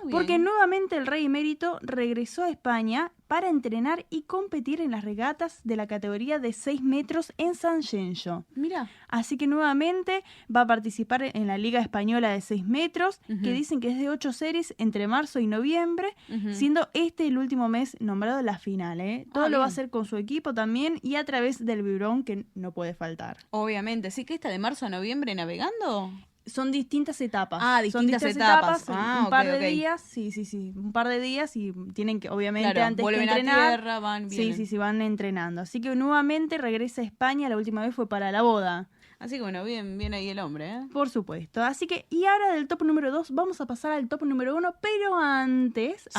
Porque nuevamente el rey emérito regresó a España para entrenar y competir en las regatas de la categoría de 6 metros en San Xenxo. Mira. Así que nuevamente va a participar en la Liga Española de 6 metros, que dicen que es de 8 series entre marzo y noviembre, siendo este el último mes nombrado la final. Todo lo va a hacer con su equipo también y a través del biberón que no puede faltar. Obviamente. ¿Sí que está de marzo a noviembre navegando? Son distintas etapas. Distintas etapas. Un par de días, sí. Un par de días y tienen que, obviamente, antes de entrenar. A tierra, vienen. Sí, van entrenando. Así que nuevamente regresa a España. La última vez fue para la boda. Así que bueno, bien ahí el hombre, ¿eh? Por supuesto. Así que, y ahora del top número 2 vamos a pasar al top número 1, pero antes,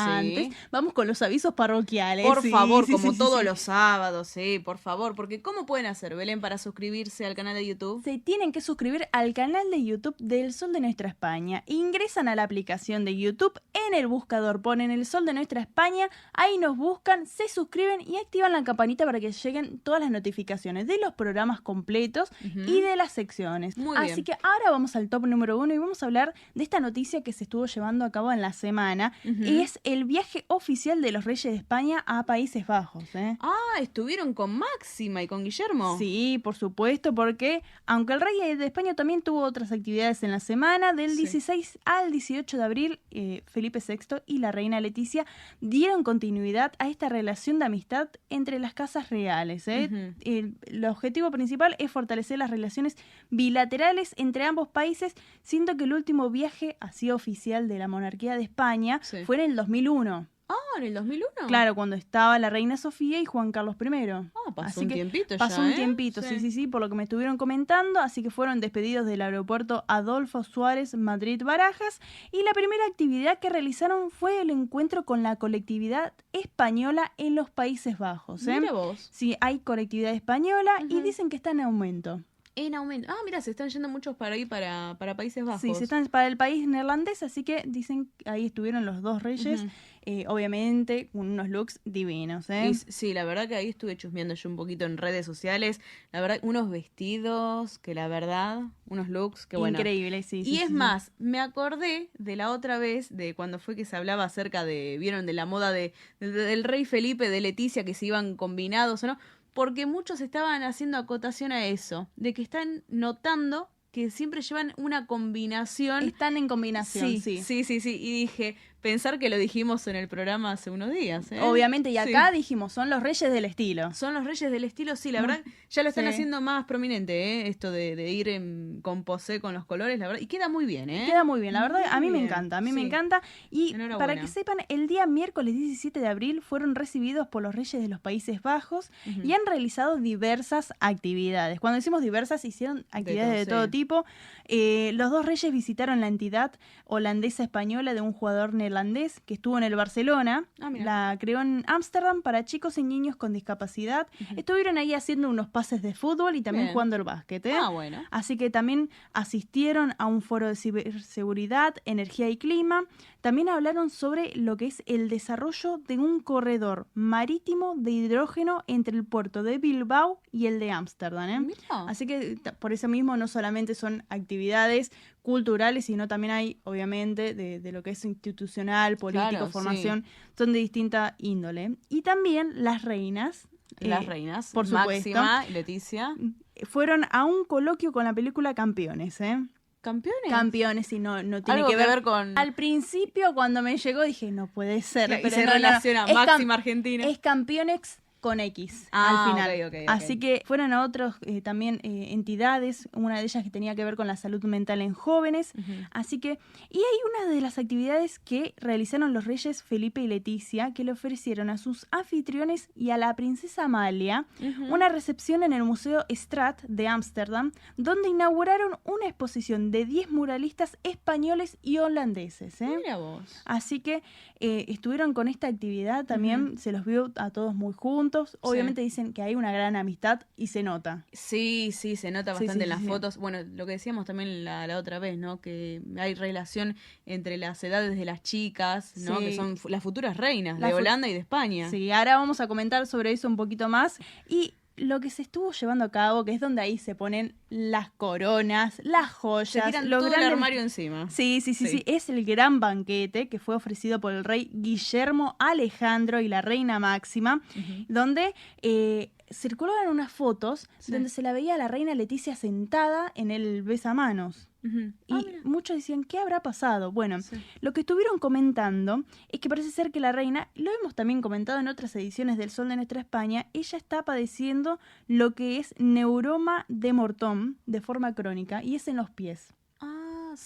vamos con los avisos parroquiales. Por favor, como todos los sábados, por favor, porque ¿cómo pueden hacer, Belén, para suscribirse al canal de YouTube? Se tienen que suscribir al canal de YouTube del Sol de Nuestra España. Ingresan a la aplicación de YouTube, en el buscador ponen el Sol de Nuestra España, ahí nos buscan, se suscriben y activan la campanita para que lleguen todas las notificaciones de los programas completos y de las secciones. Así que ahora vamos al top número 1 y vamos a hablar de esta noticia que se estuvo llevando a cabo en la semana. Es el viaje oficial de los Reyes de España a Países Bajos. ¿Estuvieron con Máxima y con Guillermo? Sí, por supuesto, porque aunque el Rey de España también tuvo otras actividades en la semana, del 16 al 18 de abril, Felipe VI y la reina Leticia dieron continuidad a esta relación de amistad entre las casas reales. El objetivo principal es fortalecer las relaciones bilaterales entre ambos países, siendo que el último viaje así oficial de la monarquía de España fue en el 2001. ¿En el 2001? Claro, cuando estaba la reina Sofía y Juan Carlos I. Pasó un tiempito. Sí, por lo que me estuvieron comentando, así que fueron despedidos del aeropuerto Adolfo Suárez Madrid-Barajas y la primera actividad que realizaron fue el encuentro con la colectividad española en los Países Bajos. Mira vos. Sí, hay colectividad española y dicen que está en aumento. En aumento. Mira, se están yendo muchos para ahí, para Países Bajos. Sí, se están para el país neerlandés, así que dicen que ahí estuvieron los dos reyes, obviamente con unos looks divinos. Sí, la verdad que ahí estuve chusmeando yo un poquito en redes sociales. La verdad, unos vestidos que la verdad, unos looks que bueno. Increíbles, sí. Y es más, me acordé de la otra vez, de cuando fue que se hablaba acerca ¿vieron? De la moda del rey Felipe, de Leticia, que se iban combinados o no. Porque muchos estaban haciendo acotación a eso, de que están notando que siempre llevan una combinación. Están en combinación, sí. Y dije, pensar que lo dijimos en el programa hace unos días. Obviamente, y acá dijimos, son los reyes del estilo. Son los reyes del estilo, sí, la verdad, ya lo están haciendo más prominente, esto de ir con posé con los colores, la verdad, y queda muy bien, Queda muy bien, la verdad, a mí me encanta, me encanta. Y para que sepan, el día miércoles 17 de abril fueron recibidos por los reyes de los Países Bajos y han realizado diversas actividades. Cuando decimos diversas, hicieron actividades de todo tipo. Los dos reyes visitaron la entidad holandesa española de un jugador neerlandés que estuvo en el Barcelona. La creó en Ámsterdam para chicos y niños con discapacidad. Estuvieron ahí haciendo unos pases de fútbol y también jugando al básquet. Bueno. Así que también asistieron a un foro de ciberseguridad, energía y clima. También hablaron sobre lo que es el desarrollo de un corredor marítimo de hidrógeno entre el puerto de Bilbao y el de Ámsterdam. Así que por eso mismo no solamente son actividades culturales, sino también hay, obviamente, de lo que es institucional, político, formación, son de distinta índole. Y también las reinas. Las reinas, por supuesto, Máxima y Leticia, fueron a un coloquio con la película Campeones, ¿Campeones? Campeones, y no tiene ¿Algo que ver con...? Al principio, cuando me llegó, dije, no puede ser. Pero pero se relaciona Máxima Argentina. Es Campeones con X al final. Okay. Así que fueron a otros también entidades, una de ellas que tenía que ver con la salud mental en jóvenes. Así que, y hay una de las actividades que realizaron los reyes Felipe y Leticia, que le ofrecieron a sus anfitriones y a la princesa Amalia una recepción en el Museo Strat de Ámsterdam, donde inauguraron una exposición de 10 muralistas españoles y holandeses. Mira vos. Así que estuvieron con esta actividad también, se los vio a todos muy juntos. Obviamente dicen que hay una gran amistad y se nota. Sí, se nota bastante en las fotos. Bueno, lo que decíamos también la otra vez, ¿no? Que hay relación entre las edades de las chicas, ¿no? Que son las futuras reinas de Holanda y de España. Sí, ahora vamos a comentar sobre eso un poquito más. Y lo que se estuvo llevando a cabo, que es donde ahí se ponen las coronas, las joyas, se tiran todo el armario encima. Sí, es el gran banquete que fue ofrecido por el rey Guillermo Alejandro y la reina Máxima, donde circulaban unas fotos donde se la veía a la reina Leticia sentada en el besamanos. Y muchos decían, ¿qué habrá pasado? Bueno, lo que estuvieron comentando es que parece ser que la reina, lo hemos también comentado en otras ediciones del Sol de Nuestra España, ella está padeciendo lo que es neuroma de Morton de forma crónica y es en los pies.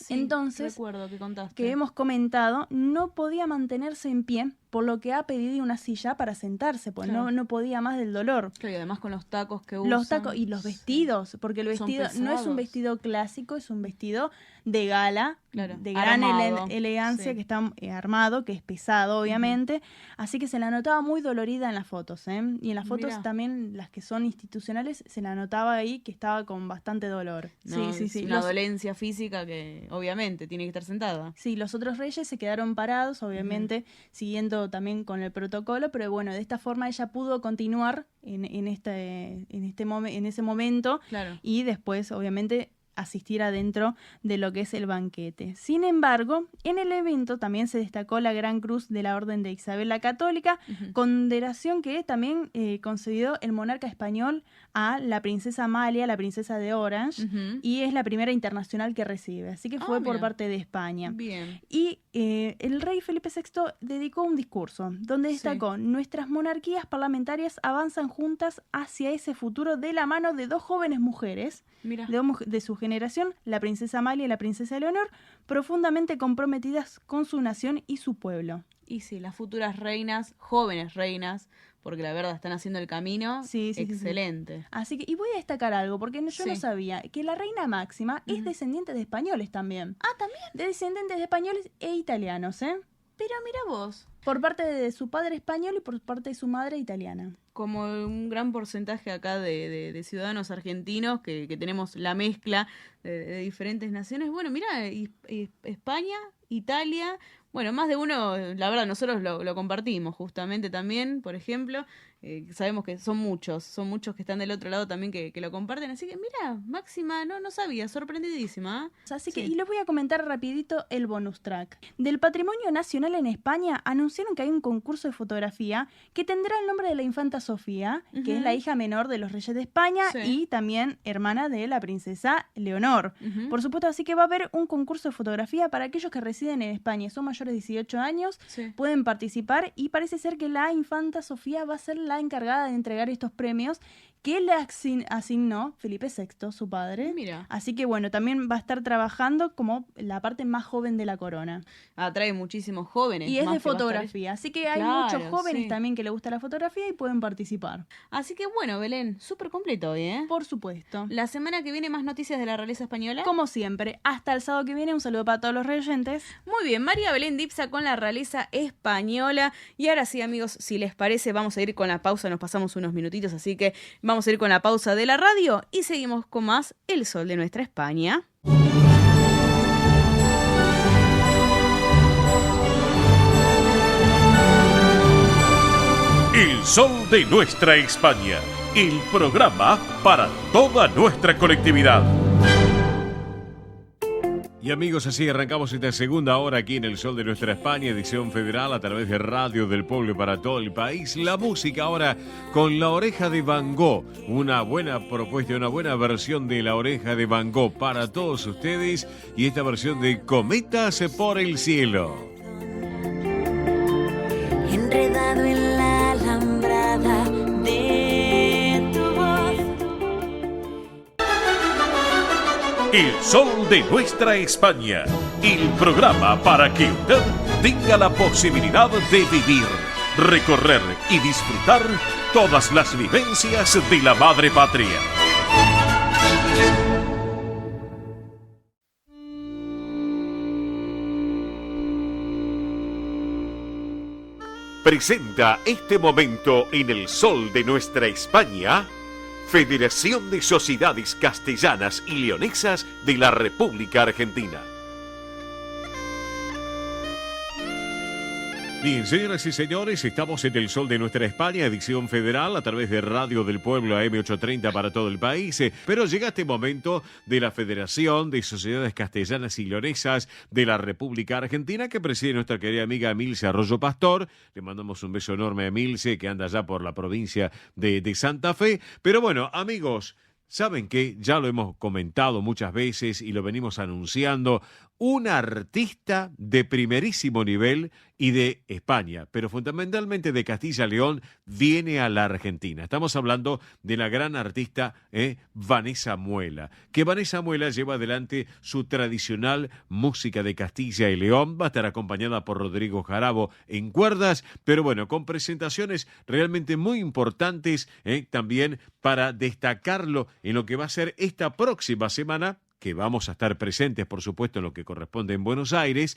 Entonces, recuerdo que contaste. Que hemos comentado, no podía mantenerse en pie, por lo que ha pedido una silla para sentarse, pues no podía más del dolor. Claro, y además con los tacos que usan. Los tacos y los vestidos, porque el vestido no es un vestido clásico, es un vestido de gala, de gran elegancia, que está armado, que es pesado, obviamente. Así que se la notaba muy dolorida en las fotos, Y en las fotos también, las que son institucionales, se la notaba ahí que estaba con bastante dolor. Sí. Una dolencia física que obviamente tiene que estar sentada. Sí, los otros reyes se quedaron parados, obviamente, siguiendo también con el protocolo, pero bueno, de esta forma ella pudo continuar en ese momento y después, obviamente, asistir adentro de lo que es el banquete. Sin embargo, en el evento también se destacó la Gran Cruz de la Orden de Isabel la Católica, condecoración que también concedió el monarca español a la princesa Amalia, la princesa de Orange, y es la primera internacional que recibe, así que fue por parte de España. Bien. Y el rey Felipe VI dedicó un discurso donde destacó: nuestras monarquías parlamentarias avanzan juntas hacia ese futuro de la mano de dos jóvenes mujeres de su generación, la princesa Amalia y la princesa Leonor, profundamente comprometidas con su nación y su pueblo. Y sí, las futuras reinas, jóvenes reinas, porque la verdad están haciendo el camino excelente. Sí. Así que, y voy a destacar algo, porque yo no sabía, que la reina Máxima es descendiente de españoles también. ¿También? De descendientes de españoles e italianos, Pero mira vos. Por parte de su padre español y por parte de su madre italiana. Como un gran porcentaje acá de ciudadanos argentinos que tenemos la mezcla de diferentes naciones. Bueno, mira, España, Italia, bueno, más de uno, la verdad, nosotros lo compartimos justamente también, por ejemplo, sabemos que son muchos que están del otro lado también que lo comparten. Así que mira, Máxima, no sabía, sorprendidísima. Así que, y les voy a comentar rapidito el bonus track. Del Patrimonio Nacional en España anunciaron que hay un concurso de fotografía que tendrá el nombre de la infanta Sofía, que es la hija menor de los reyes de España y también hermana de la princesa Leonor. Por supuesto, así que va a haber un concurso de fotografía para aquellos que residen en España y son mayores de 18 años, pueden participar, y parece ser que la infanta Sofía va a ser la encargada de entregar estos premios que le asignó Felipe VI, su padre. Mira. Así que bueno, también va a estar trabajando como la parte más joven de la corona. Atrae muchísimos jóvenes. Y es de fotografía, así que hay muchos jóvenes también que les gusta la fotografía y pueden participar. Así que bueno, Belén, súper completo hoy, ¿eh? Por supuesto. La semana que viene más noticias de la realeza española. Como siempre, hasta el sábado que viene, un saludo para todos los oyentes. Muy bien, María Belén Dipsa con la realeza española. Y ahora sí, amigos, si les parece, vamos a ir con la pausa, nos pasamos unos minutitos, así que vamos a ir con la pausa de la radio y seguimos con más El Sol de Nuestra España. El Sol de Nuestra España, el programa para toda nuestra colectividad. Y amigos, así arrancamos esta segunda hora aquí en El Sol de Nuestra España, edición federal a través de Radio del Pueblo para todo el país. La música ahora con La Oreja de Van Gogh, una buena propuesta, una buena versión de La Oreja de Van Gogh para todos ustedes, y esta versión de Cometas por el Cielo. Enredado en la alambrada de tu voz. El Sol de Nuestra España, el programa para que usted tenga la posibilidad de vivir, recorrer y disfrutar todas las vivencias de la madre patria. Presenta este momento en El Sol de Nuestra España, Federación de Sociedades Castellanas y Leonesas de la República Argentina. Bien, señoras y señores, estamos en El Sol de Nuestra España, edición federal, a través de Radio del Pueblo AM830 para todo el país. Pero llega este momento de la Federación de Sociedades Castellanas y Leonesas de la República Argentina, que preside nuestra querida amiga Emilce Arroyo Pastor. Le mandamos un beso enorme a Emilce, que anda allá por la provincia de Santa Fe. Pero bueno, amigos, saben que ya lo hemos comentado muchas veces y lo venimos anunciando, un artista de primerísimo nivel y de España, pero fundamentalmente de Castilla y León, viene a la Argentina. Estamos hablando de la gran artista Vanessa Muela, que Vanessa Muela lleva adelante su tradicional música de Castilla y León. Va a estar acompañada por Rodrigo Jarabo en cuerdas, pero bueno, con presentaciones realmente muy importantes también para destacarlo en lo que va a ser esta próxima semana, que vamos a estar presentes, por supuesto, en lo que corresponde en Buenos Aires,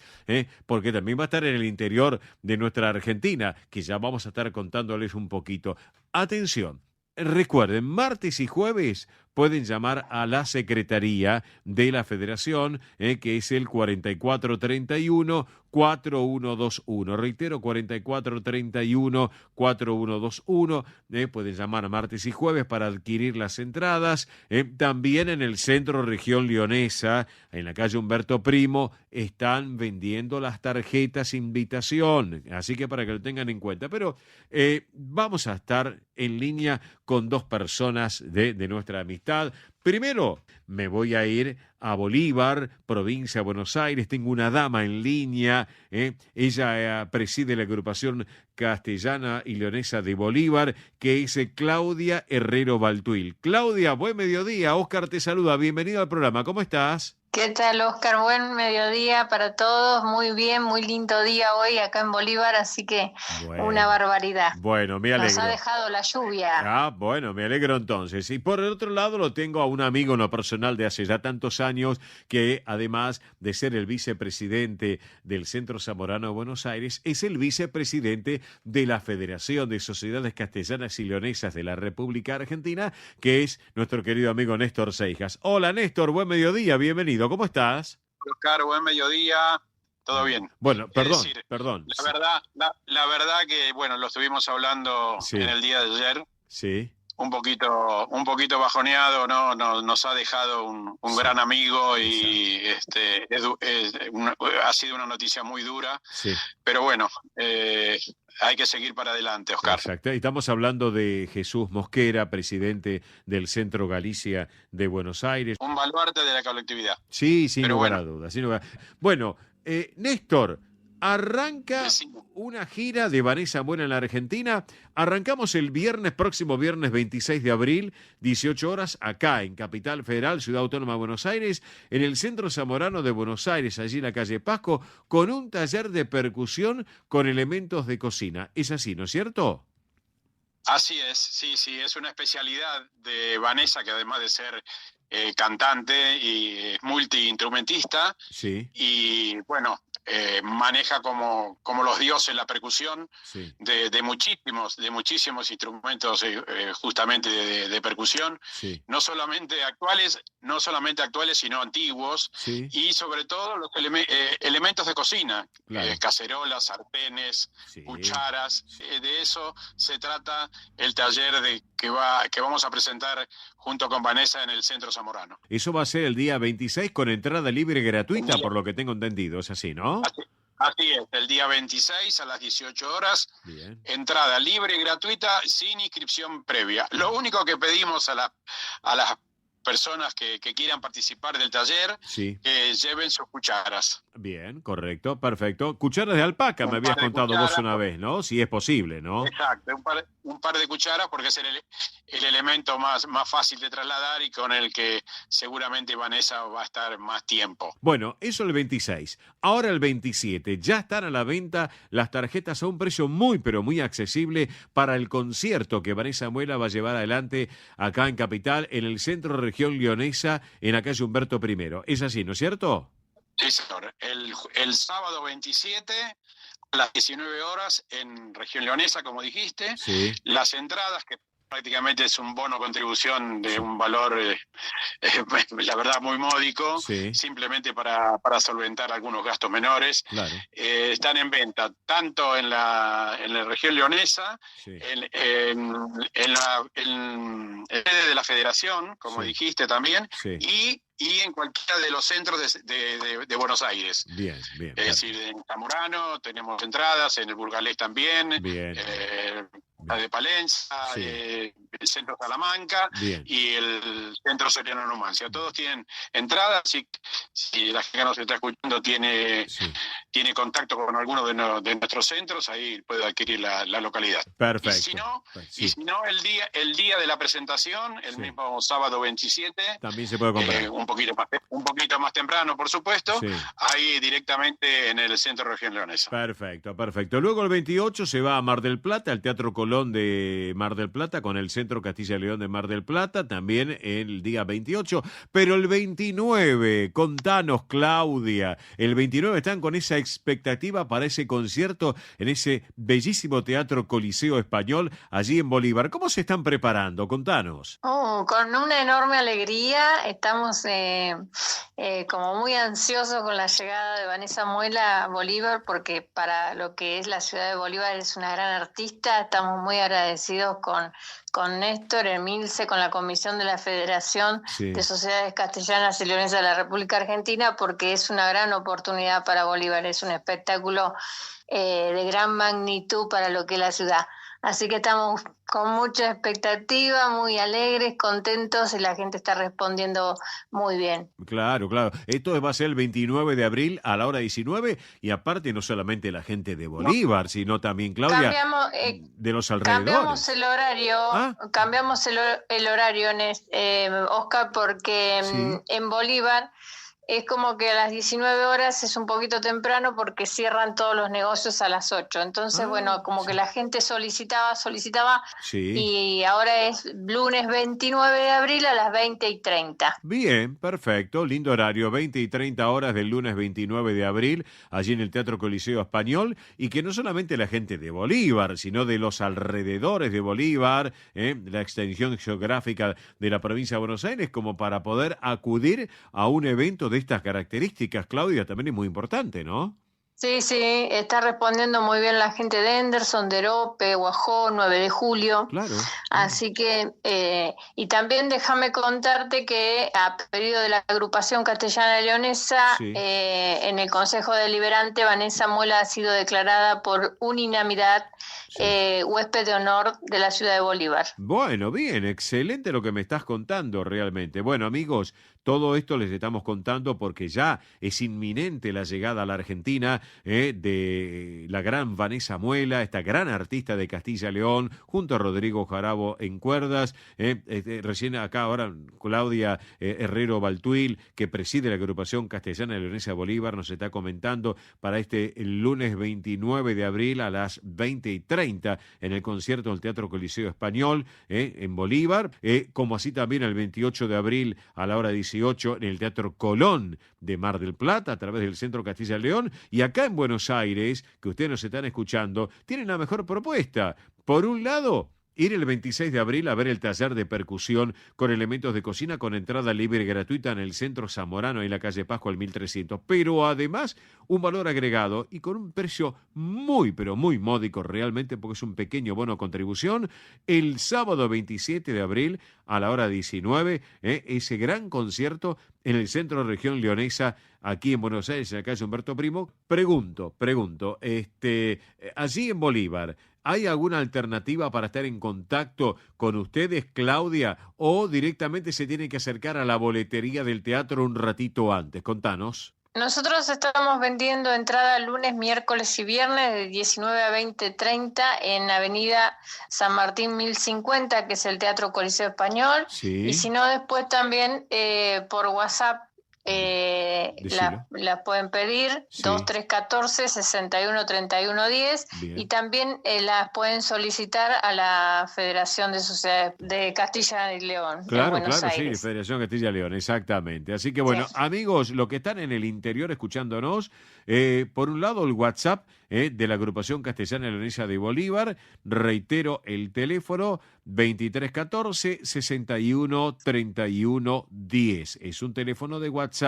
porque también va a estar en el interior de nuestra Argentina, que ya vamos a estar contándoles un poquito. Atención, recuerden, martes y jueves pueden llamar a la Secretaría de la Federación, que es el 4431-4121. Reitero, 4431-4121. Pueden llamar martes y jueves para adquirir las entradas. También en el Centro Región Leonesa, en la calle Humberto Primo, están vendiendo las tarjetas invitación. Así que para que lo tengan en cuenta. Pero vamos a estar en línea con dos personas de nuestra amistad. Primero, me voy a ir a Bolívar, provincia de Buenos Aires. Tengo una dama en línea. Ella preside la agrupación castellana y leonesa de Bolívar, que es Claudia Herrero Baltuil. Claudia, buen mediodía. Óscar te saluda. Bienvenido al programa. ¿Cómo estás? ¿Qué tal, Óscar? Buen mediodía para todos. Muy bien, muy lindo día hoy acá en Bolívar, así que una barbaridad. Bueno, me alegro. Nos ha dejado la lluvia. Ah, bueno, me alegro entonces. Y por el otro lado lo tengo a un amigo no personal de hace ya tantos años, que además de ser el vicepresidente del Centro Zamorano de Buenos Aires, es el vicepresidente de la Federación de Sociedades Castellanas y Leonesas de la República Argentina, que es nuestro querido amigo Néstor Seijas. Hola, Néstor, buen mediodía, bienvenido. ¿Cómo estás? Oscar, buen mediodía. todo bien. Bueno, perdón, es decir, perdón. La verdad que, bueno, lo estuvimos hablando en el día de ayer. Sí. Un poquito bajoneado, ¿no? Nos ha dejado un gran amigo y ha sido una noticia muy dura. Sí. Pero bueno, hay que seguir para adelante, Oscar. Exacto. Y estamos hablando de Jesús Mosquera, presidente del Centro Galicia de Buenos Aires. Un baluarte de la colectividad. Sí, sin lugar a dudas. Bueno, Néstor, arranca una gira de Vanessa Muela en la Argentina. Arrancamos el próximo viernes 26 de abril, 18 horas, acá en Capital Federal, Ciudad Autónoma de Buenos Aires, en el Centro Zamorano de Buenos Aires, allí en la calle Pasco, con un taller de percusión con elementos de cocina. Es así, ¿no es cierto? Así es, sí, es una especialidad de Vanessa, que además de ser cantante y multiinstrumentista, sí. Y bueno, maneja como los dioses la percusión, sí. de muchísimos instrumentos justamente de percusión, sí. no solamente actuales, sino antiguos, sí. Y sobre todo los elementos de cocina, claro. Cacerolas, sartenes, sí. cucharas, de eso se trata el taller que vamos a presentar junto con Vanessa en el Centro Zamorano. Eso va a ser el día 26 con entrada libre y gratuita, por lo que tengo entendido, es así, ¿no? Así es, el día 26 a las 18 horas, bien. Entrada libre y gratuita sin inscripción previa. Lo único que pedimos a las personas que quieran participar del taller, sí. que lleven sus cucharas. Bien, correcto, perfecto. Cucharas de alpaca, me habías contado vos una vez, ¿no? Si es posible, ¿no? Exacto, un par de cucharas, porque es el elemento más fácil de trasladar y con el que seguramente Vanessa va a estar más tiempo. Bueno, eso el 26. Ahora el 27, ya están a la venta las tarjetas a un precio muy, pero muy accesible para el concierto que Vanessa Muela va a llevar adelante acá en Capital, en el Centro Región Leonesa, en la calle Humberto I. Es así, ¿no es cierto? Sí, señor. El sábado 27 a las 19 horas en Región Leonesa, como dijiste. Sí. Las entradas, que prácticamente es un bono contribución de un valor, la verdad, muy módico, sí. Simplemente para solventar algunos gastos menores. Claro. Están en venta tanto en la Región Leonesa, sí. en la sede de la Federación, como sí. dijiste también, sí. y en cualquiera de los centros de Buenos Aires. Bien. Es decir, en Zamorano tenemos entradas, en el Burgalés también, bien. La de Palencia, sí. El Centro Salamanca, bien. Y el Centro Seriano Numancia. Todos tienen entradas. Si la gente que nos está escuchando tiene contacto con alguno de nuestros centros, ahí puede adquirir la localidad. Perfecto. Y si no, el día de la presentación, el mismo sábado 27, también se puede comprar. Un poquito más temprano, por supuesto, sí. Ahí directamente en el Centro Región Leonesa. Perfecto. Luego el 28 se va a Mar del Plata, al Teatro Colón de Mar del Plata, con el Centro Castilla y León de Mar del Plata, también el día 28. Pero el 29, contanos, Claudia, el 29 están con esa expectativa para ese concierto en ese bellísimo Teatro Coliseo Español, allí en Bolívar. ¿Cómo se están preparando? Contanos. Con una enorme alegría, estamos como muy ansiosos con la llegada de Vanessa Muela a Bolívar, porque para lo que es la ciudad de Bolívar es una gran artista. Estamos muy agradecidos con Néstor Emilce, con la Comisión de la Federación de Sociedades Castellanas y Leonesas de la República Argentina, porque es una gran oportunidad para Bolívar, es un espectáculo de gran magnitud para lo que es la ciudad. Así que estamos con mucha expectativa, muy alegres, contentos, y la gente está respondiendo muy bien. Claro. Esto va a ser el 29 de abril a la hora 19, y aparte no solamente la gente de Bolívar, sino también, Claudia, de los alrededores. Cambiamos el horario, Oscar, porque en Bolívar es como que a las 19 horas es un poquito temprano porque cierran todos los negocios a las 8. Entonces, que la gente solicitaba y ahora es lunes 29 de abril a las 20:30. Bien, perfecto, lindo horario, 20 y 30 horas del lunes 29 de abril, allí en el Teatro Coliseo Español, y que no solamente la gente de Bolívar, sino de los alrededores de Bolívar, la extensión geográfica de la provincia de Buenos Aires, como para poder acudir a un evento de estas características, Claudia, también es muy importante, ¿no? Sí, está respondiendo muy bien la gente de Henderson, de Erope, Guajó, 9 de julio. Claro. Así que, y también déjame contarte que a pedido de la agrupación castellana leonesa, en el Consejo Deliberante, Vanessa Muela ha sido declarada por unanimidad huésped de honor de la ciudad de Bolívar. Bueno, bien, excelente lo que me estás contando realmente. Bueno, amigos, todo esto les estamos contando porque ya es inminente la llegada a la Argentina de la gran Vanessa Muela, esta gran artista de Castilla y León, junto a Rodrigo Jarabo en cuerdas. Recién acá ahora Claudia Herrero Baltuil, que preside la agrupación castellana leonesa Bolívar, nos está comentando para el lunes 29 de abril a las 20:30 en el concierto del Teatro Coliseo Español en Bolívar, como así también el 28 de abril a la hora 18 en el Teatro Colón de Mar del Plata a través del Centro Castilla y León. Y acá en Buenos Aires, que ustedes nos están escuchando, tienen la mejor propuesta. Por un lado, ir el 26 de abril a ver el taller de percusión con elementos de cocina con entrada libre y gratuita en el Centro Zamorano en la calle Pascua al 1300. Pero además, un valor agregado y con un precio muy, pero muy módico realmente, porque es un pequeño bono contribución. El sábado 27 de abril a la hora 19, ese gran concierto en el Centro Región Leonesa, aquí en Buenos Aires, en la calle Humberto Primo. Pregunto, allí en Bolívar, ¿hay alguna alternativa para estar en contacto con ustedes, Claudia, o directamente se tiene que acercar a la boletería del teatro un ratito antes? Contanos. Nosotros estamos vendiendo entrada lunes, miércoles y viernes de 19 a 20:30 en Avenida San Martín 1050, que es el Teatro Coliseo Español. Sí. Y si no, después también por WhatsApp la pueden pedir, 2314-613110, y también las pueden solicitar a la Federación de Sociedades de Castilla y León. Claro, Aires. sí, Federación Castilla y León, exactamente. Así que bueno, amigos, los que están en el interior escuchándonos, por un lado el WhatsApp de la agrupación castellana leonesa de Bolívar, reitero el teléfono 2314-613110, es un teléfono de WhatsApp.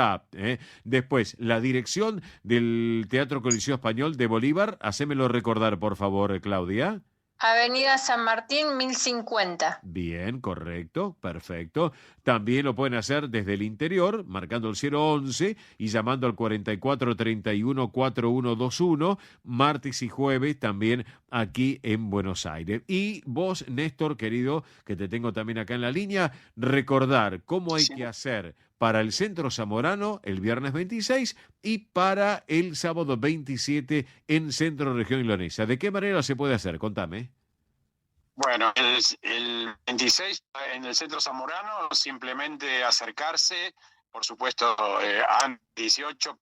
Después, la dirección del Teatro Coliseo Español de Bolívar, hacémelo recordar por favor, Claudia. Avenida San Martín 1050. Bien, correcto, perfecto. También lo pueden hacer desde el interior, marcando el 011 y llamando al 4431-4121, martes y jueves también aquí en Buenos Aires. Y vos, Néstor, querido, que te tengo también acá en la línea, recordar cómo hay que hacer para el Centro Zamorano el viernes 26 y para el sábado 27 en Centro Región Leonesa. ¿De qué manera se puede hacer? Contame. Bueno, el 26 en el Centro Zamorano, simplemente acercarse, por supuesto, a 18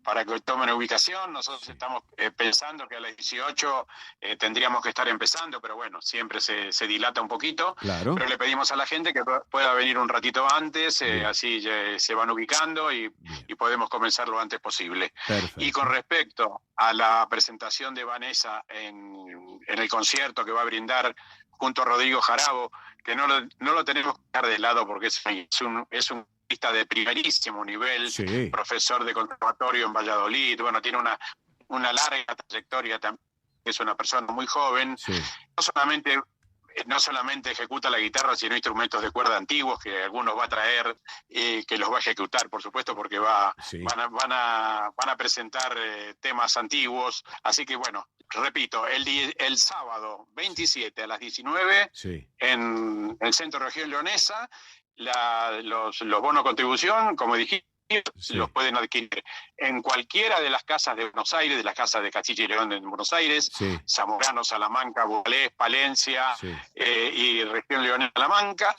para que tomen ubicación. Nosotros estamos pensando que a las 18 tendríamos que estar empezando, pero bueno, siempre se dilata un poquito. Claro. Pero le pedimos a la gente que pueda venir un ratito antes, así se van ubicando y podemos comenzar lo antes posible. Perfecto. Y con respecto a la presentación de Vanessa en el concierto que va a brindar junto a Rodrigo Jarabo, que no lo tenemos que dejar de lado porque es un artista de primerísimo nivel, profesor de conservatorio en Valladolid, bueno, tiene una larga trayectoria también, es una persona muy joven, no solamente ejecuta la guitarra, sino instrumentos de cuerda antiguos que algunos va a traer, que los va a ejecutar, por supuesto, porque van a presentar temas antiguos. Así que bueno, repito, el sábado 27 a las 19 en el Centro Región Leonesa, los bonos contribución, como dijiste, los pueden adquirir en cualquiera de las casas de Buenos Aires, de las casas de Castilla y León en Buenos Aires, Zamorano, Salamanca, Burgalés, Palencia y Región Leonesa Salamanca,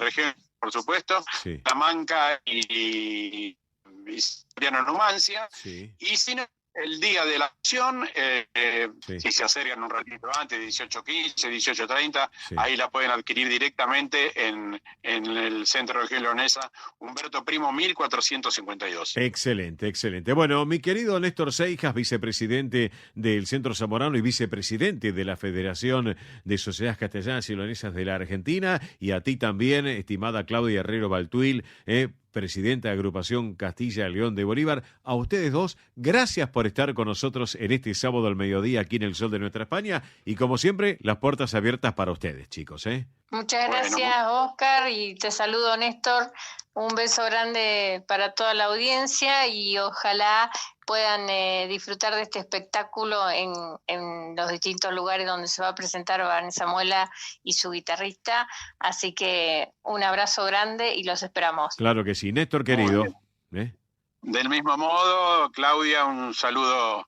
región, por supuesto, Salamanca y Numancia, y si no, el día de la acción, si se acercan un ratito antes, 18:15, 18:30, ahí la pueden adquirir directamente en el Centro Región Leonesa, Humberto Primo 1452. Excelente, excelente. Bueno, mi querido Néstor Seijas, vicepresidente del Centro Zamorano y vicepresidente de la Federación de Sociedades Castellanas y Leonesas de la Argentina, y a ti también, estimada Claudia Herrero Baltuil, presidenta de Agrupación Castilla y León de Bolívar. A ustedes dos, gracias por estar con nosotros en este sábado al mediodía aquí en el Sol de Nuestra España. Y como siempre, las puertas abiertas para ustedes, chicos. Muchas gracias, Oscar, y te saludo, Néstor. Un beso grande para toda la audiencia y ojalá puedan disfrutar de este espectáculo en los distintos lugares donde se va a presentar Vanessa Muela y su guitarrista. Así que un abrazo grande y los esperamos. Claro que sí. Néstor, querido. Del mismo modo, Claudia, un saludo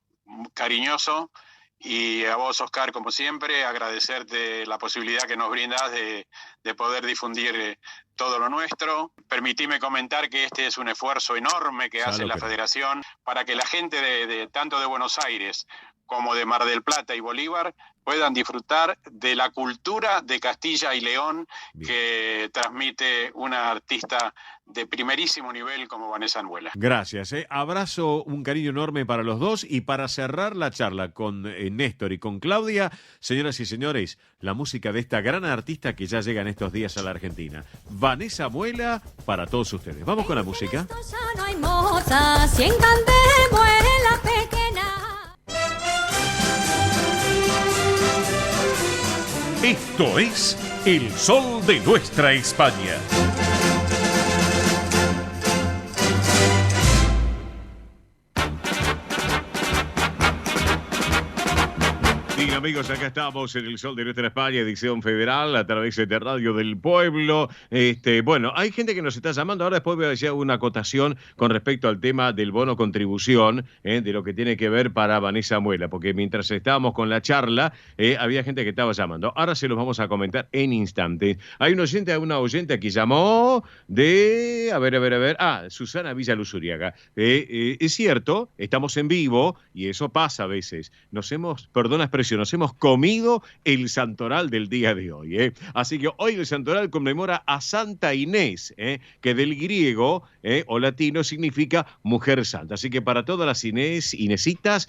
cariñoso. Y a vos, Oscar, como siempre, agradecerte la posibilidad que nos brindas de poder difundir todo lo nuestro. Permitime comentar que este es un esfuerzo enorme que hace la Federación para que la gente de tanto de Buenos Aires como de Mar del Plata y Bolívar puedan disfrutar de la cultura de Castilla y León que transmite una artista de primerísimo nivel como Vanessa Muela. Gracias. Abrazo, un cariño enorme para los dos. Y para cerrar la charla con Néstor y con Claudia, señoras y señores, la música de esta gran artista que ya llega en estos días a la Argentina, Vanessa Muela, para todos ustedes. Vamos con la música. Ya no hay mozas y en Candemo en la pequeña. Esto es El Sol de Nuestra España. Sí, amigos, acá estamos en el Sol de Nuestra España, edición federal, a través de Radio del Pueblo. Bueno, hay gente que nos está llamando. Ahora después voy a decir una acotación con respecto al tema del bono contribución, de lo que tiene que ver para Vanessa Muela, porque mientras estábamos con la charla, había gente que estaba llamando. Ahora se los vamos a comentar en instantes. Hay una oyente que llamó de... A ver. Susana Villaluzuriaga. Es cierto, estamos en vivo y eso pasa a veces. Nos hemos comido el santoral del día de hoy. Así que hoy el santoral conmemora a Santa Inés, que del griego o latino significa mujer santa. Así que para todas las Inesitas,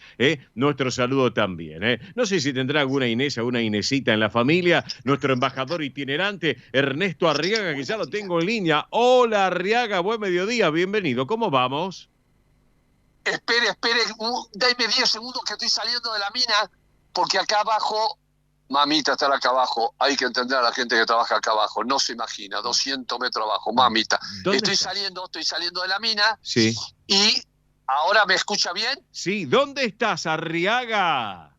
nuestro saludo también. No sé si tendrá alguna Inés, alguna Inesita en la familia. Nuestro embajador itinerante, Ernesto Arriaga, que ya lo tengo en línea. Hola, Arriaga, buen mediodía, bienvenido. ¿Cómo vamos? Espere, dame 10 segundos que estoy saliendo de la mina, porque acá abajo, mamita, estar acá abajo, hay que entender a la gente que trabaja acá abajo, no se imagina, 200 metros abajo, mamita. Estoy saliendo de la mina. Sí. Y ahora, ¿me escucha bien? Sí, ¿dónde estás, Arriaga?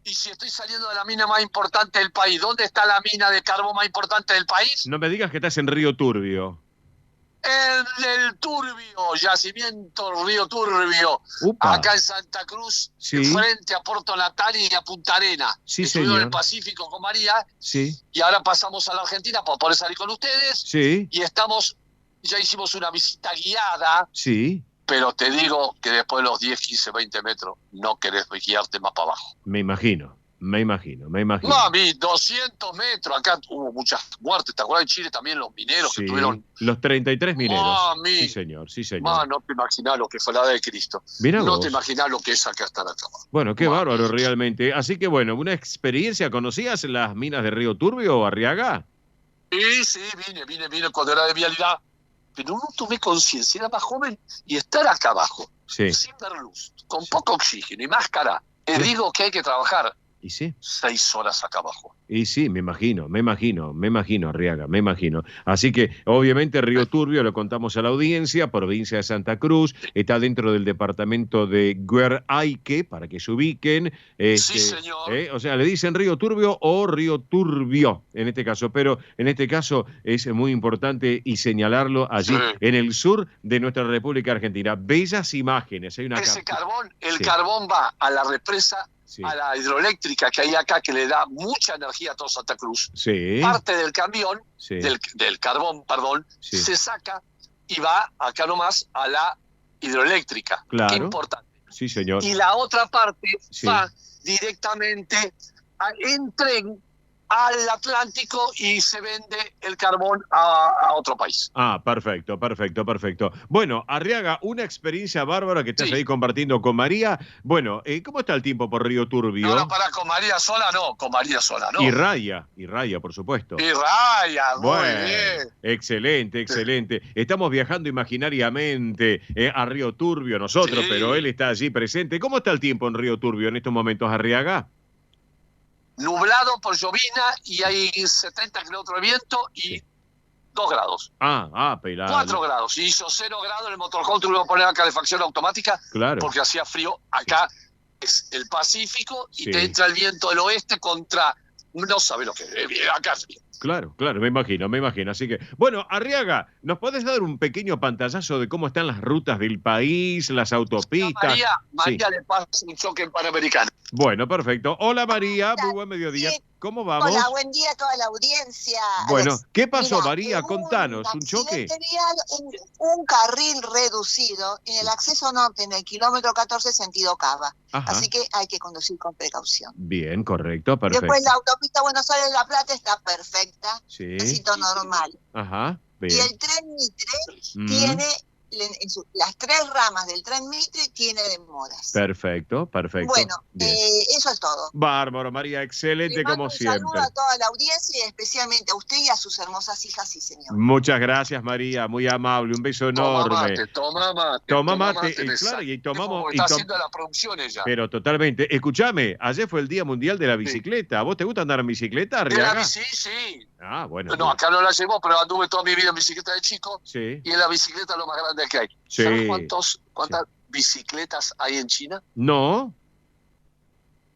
Y si estoy saliendo de la mina más importante del país, ¿dónde está la mina de carbón más importante del país? No me digas que estás en Río Turbio. El Turbio, yacimiento Río Turbio, Upa. Acá en Santa Cruz, Sí. frente a Puerto Natal y a Punta Arena. Sí, Estuvimos señor. en el Pacífico con María, Sí. y ahora pasamos a la Argentina para poder salir con ustedes. Sí. Y ya hicimos una visita guiada, Sí. pero te digo que después de los 10, 15, 20 metros no querés guiarte más para abajo. Me imagino. Mami, 200 metros, acá hubo muchas muertes, ¿te acuerdas? En Chile también los mineros Sí, que tuvieron... los 33 mineros. Mami. Sí, señor. No te imaginás lo que fue la edad de Cristo. Mirá no vos. te imaginás lo que es acá estar acá. Bueno, qué bárbaro realmente. Así que bueno, una experiencia. ¿Conocías las minas de Río Turbio, Arriaga? Sí, vine cuando era de vialidad. Pero no tomé conciencia, era más joven, y estar acá abajo, Sí. sin ver luz, con poco oxígeno y máscara, te digo que hay que trabajar ¿Y sí? 6 horas acá abajo. Y sí, me imagino, Arriaga, me imagino. Así que, obviamente, Río Turbio, lo contamos a la audiencia, provincia de Santa Cruz, está dentro del departamento de Gueraique, para que se ubiquen. Sí, señor. O sea, le dicen Río Turbio o Río Turbio, en este caso. Pero, en este caso, es muy importante y señalarlo allí, en el sur de nuestra República Argentina. Bellas imágenes. Hay una carbón va a la represa, a la hidroeléctrica que hay acá, que le da mucha energía a todo Santa Cruz. Sí. Parte del camión, Sí. del carbón, Sí. se saca y va acá nomás a la hidroeléctrica. Claro. Qué importante. Sí, señor. Y la otra parte Sí. va directamente en tren al Atlántico y se vende el carbón a otro país. Ah, perfecto. Bueno, Arriaga, una experiencia bárbara que estás ahí compartiendo con María. Bueno, ¿cómo está el tiempo por Río Turbio? No, con María sola no. Y Raya, por supuesto. Y Raya, muy bien. Excelente. Estamos viajando imaginariamente a Río Turbio nosotros, pero él está allí presente. ¿Cómo está el tiempo en Río Turbio en estos momentos, Arriaga? Nublado por llovina y hay 70 kilómetros de viento y 2 grados. Pelado. 4 grados. Y hizo 0 grados en el motorhome, tuvimos que poner la calefacción automática porque hacía frío. Acá es el Pacífico y te entra el viento del oeste contra... No sabe lo que es. Acá es frío. Claro, me imagino. Así que, bueno, Arriaga, ¿nos podés dar un pequeño pantallazo de cómo están las rutas del país, las autopistas? María le pasa un choque en Panamericano. Bueno, perfecto. Hola María, muy buen mediodía. ¿Cómo vamos? Hola, buen día a toda la audiencia. Bueno, ¿qué pasó, María? Contanos, ¿un choque? Un carril reducido en el acceso norte, en el kilómetro 14, sentido Cava. Así que hay que conducir con precaución. Bien, correcto, perfecto. Después la autopista Buenos Aires-La Plata está perfecta, sí. tránsito normal. Bien. Y el tren Mitre tiene... las 3 ramas del tren Mitre tiene demoras. Perfecto. Bueno, eso es todo. Bárbaro, María, excelente como siempre. Un saludo a toda la audiencia y especialmente a usted y a sus hermosas hijas y señor. Muchas gracias, María, muy amable, un beso enorme. Toma mate. Claro, y tomamos... Está haciendo la producción ella. Pero totalmente. Escúchame, ayer fue el Día Mundial de la Bicicleta. ¿A vos te gusta andar en bicicleta, Arriaga? Sí. Bueno. No, acá no la llevo, pero anduve toda mi vida en bicicleta de chico. Sí. Y en la bicicleta lo más grande que hay. Sí. ¿Sabes cuántas bicicletas hay en China? No.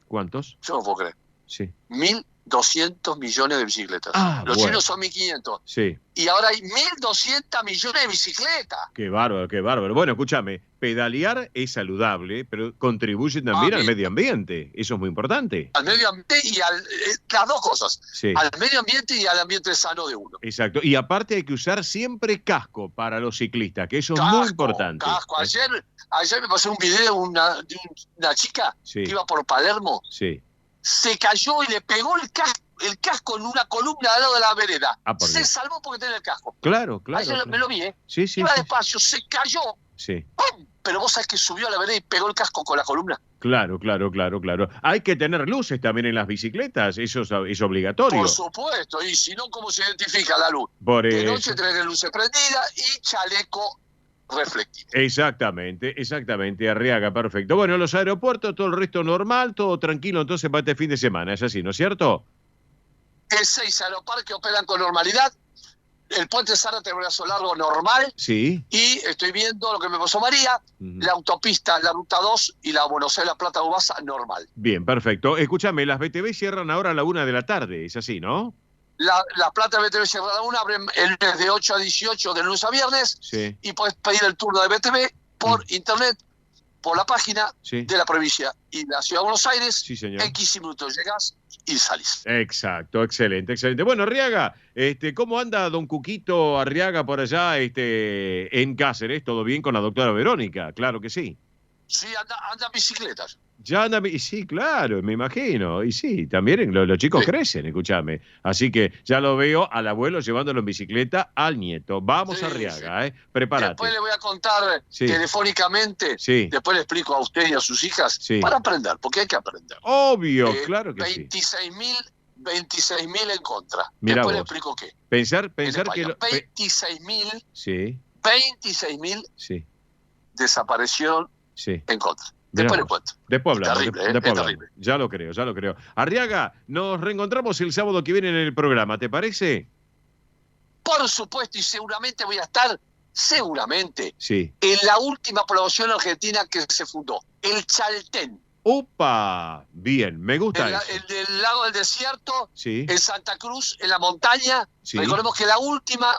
¿Cuántos? Yo no puedo creer. Sí. 1.200 millones de bicicletas. Los chinos son 1.500. Sí. Y ahora hay 1.200 millones de bicicletas. Qué bárbaro. Bueno, escúchame, pedalear es saludable, pero contribuye también al medio ambiente. Eso es muy importante. Al medio ambiente y las dos cosas. Sí. Al medio ambiente y al ambiente sano de uno. Exacto. Y aparte hay que usar siempre casco para los ciclistas, que eso es muy importante. Casco. Ayer me pasó un video de una chica que iba por Palermo. Sí. Se cayó y le pegó el casco en una columna al lado de la vereda. Se salvó porque tenía el casco. Claro. Ayer me lo vi, Sí. Iba despacio, se cayó. Sí. ¡Pum! Pero vos sabés que subió a la vereda y pegó el casco con la columna. Claro. Hay que tener luces también en las bicicletas, eso es obligatorio. Por supuesto, y si no, ¿cómo se identifica la luz? De noche tener luces prendidas y chaleco reflectivo. Exactamente, Arriaga, perfecto. Bueno, los aeropuertos, todo el resto normal, todo tranquilo, entonces para este fin de semana, es así, ¿no es cierto? El 6 aeroparques operan con normalidad, el puente Zárate Brazo Largo normal, sí. Y estoy viendo lo que me pasó María, la autopista, la ruta 2 y la Buenos Aires, La Plata, Ubasa normal. Bien, perfecto. Escúchame, las BTV cierran ahora a la 1 de la tarde, es así, ¿no? La Plata BTV Cerrada 1 abren el lunes de 8 a 18 de lunes a viernes y puedes pedir el turno de BTV por internet, por la página de la provincia y la Ciudad de Buenos Aires. Sí, señor. En 15 minutos llegás y salís. Exacto, excelente. Bueno, Arriaga, ¿cómo anda don Cuquito Arriaga por allá en Cáceres? ¿Todo bien con la doctora Verónica? Claro que sí. Sí, anda en bicicletas. Ya anda, y sí, claro, me imagino. Y sí, también los chicos crecen, escúchame. Así que ya lo veo al abuelo llevándolo en bicicleta al nieto. Vamos, Arriaga, prepárate. Después le voy a contar telefónicamente, después le explico a usted y a sus hijas, para aprender, porque hay que aprender. Obvio, claro que 26.000 en contra. Mirá después vos. le explico qué. Pensar que... 26.000 Sí. desaparecieron en contra. Después le cuento. Después hablamos. Terrible, terrible. Ya lo creo. Arriaga, nos reencontramos el sábado que viene en el programa, ¿te parece? Por supuesto, y seguramente voy a estar, sí, en la última población argentina que se fundó, el Chaltén. ¡Opa! Bien, me gusta eso. El del lago del desierto, sí, en Santa Cruz, en la montaña. Sí. Recordemos que la última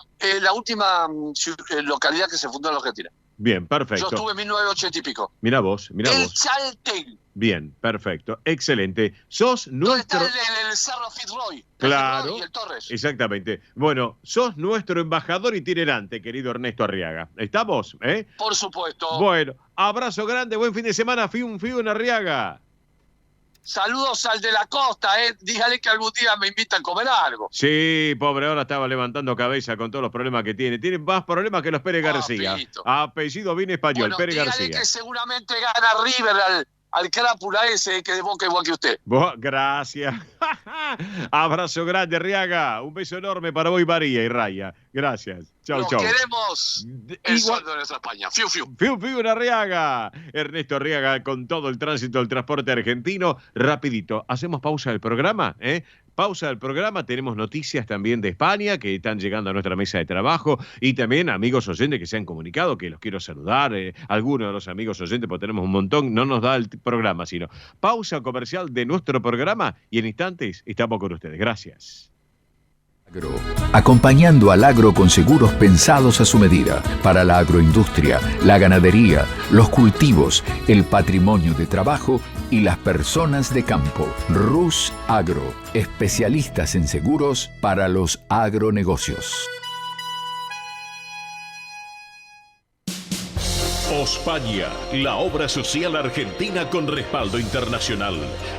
localidad que se fundó en la Argentina. Bien, perfecto. Yo estuve en 1980 y pico. Mirá vos. El Chaltén. Bien, perfecto, excelente. Sos nuestro... ¿Dónde está el Cerro Fitzroy? Claro, y el Torres. Exactamente. Bueno, sos nuestro embajador itinerante, querido Ernesto Arriaga. ¿Estamos? Por supuesto. Bueno, abrazo grande, buen fin de semana, Fiun Arriaga. Saludos al de la costa, dígale que algún día me invitan a comer algo. Sí, pobre, ahora estaba levantando cabeza con todos los problemas que tiene. Tiene más problemas que los Pérez García. Apellido bien español, Pérez García. Dígale que seguramente gana River al crápula ese que de Boca igual que usted. Gracias. Abrazo grande, Arriaga. Un beso enorme para vos, María y Raya. Gracias. Chau, chau. Nos queremos el sol de nuestra España. Fiu, fiu. Fiu, fiu, Arriaga. Ernesto Arriaga con todo el tránsito del transporte argentino. Rapidito, ¿hacemos pausa del programa? Pausa del programa, tenemos noticias también de España que están llegando a nuestra mesa de trabajo y también amigos oyentes que se han comunicado, que los quiero saludar, algunos de los amigos oyentes, porque tenemos un montón, no nos da el programa, sino pausa comercial de nuestro programa y en instantes estamos con ustedes. Gracias. Acompañando al agro con seguros pensados a su medida para la agroindustria, la ganadería, los cultivos, el patrimonio de trabajo y las personas de campo. Rus Agro, especialistas en seguros para los agronegocios. Ospaña, la obra social argentina con respaldo internacional.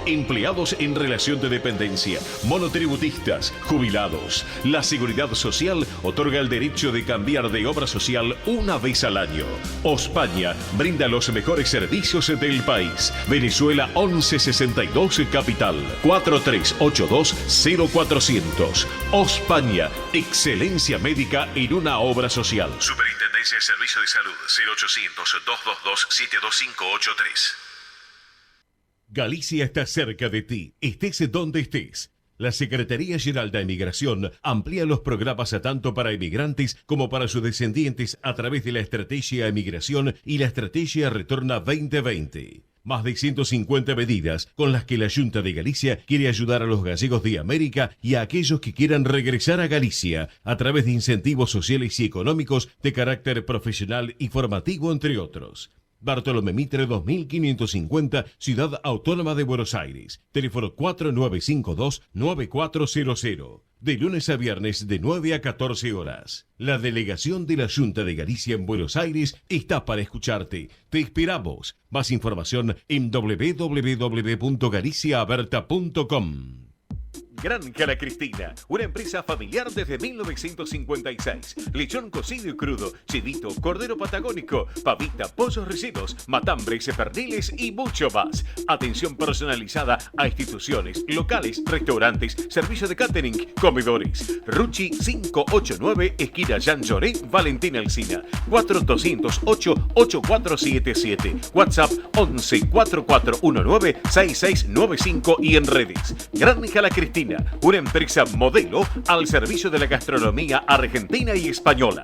Empleados en relación de dependencia, monotributistas, jubilados. La Seguridad Social otorga el derecho de cambiar de obra social una vez al año. Ospaña brinda los mejores servicios del país. Venezuela 1162 Capital, 4382-0400. Ospaña, excelencia médica en una obra social. Superintendencia de Servicio de Salud, 0800-222-72583. Galicia está cerca de ti, estés donde estés. La Secretaría General de Emigración amplía los programas tanto para emigrantes como para sus descendientes a través de la Estrategia Emigración y la Estrategia Retorna 2020. Más de 150 medidas con las que la Junta de Galicia quiere ayudar a los gallegos de América y a aquellos que quieran regresar a Galicia a través de incentivos sociales y económicos de carácter profesional y formativo, entre otros. Bartolomé Mitre 2550, Ciudad Autónoma de Buenos Aires. Teléfono 4952-9400. De lunes a viernes de 9 a 14 horas. La delegación de la Junta de Galicia en Buenos Aires está para escucharte. Te esperamos. Más información en www.galiciaaberta.com. Granja La Cristina, una empresa familiar desde 1956. Lechón cocido y crudo, chivito, cordero patagónico, pavita, pollos rellenos, matambres, perniles y mucho más. Atención personalizada a instituciones, locales, restaurantes, servicio de catering, comedores. Ruchi 589, esquina Jean Lloré, Valentín Alsina. 4208-8477. WhatsApp 11-4419-6695 y en redes. Granja La Cristina, una empresa modelo al servicio de la gastronomía argentina y española.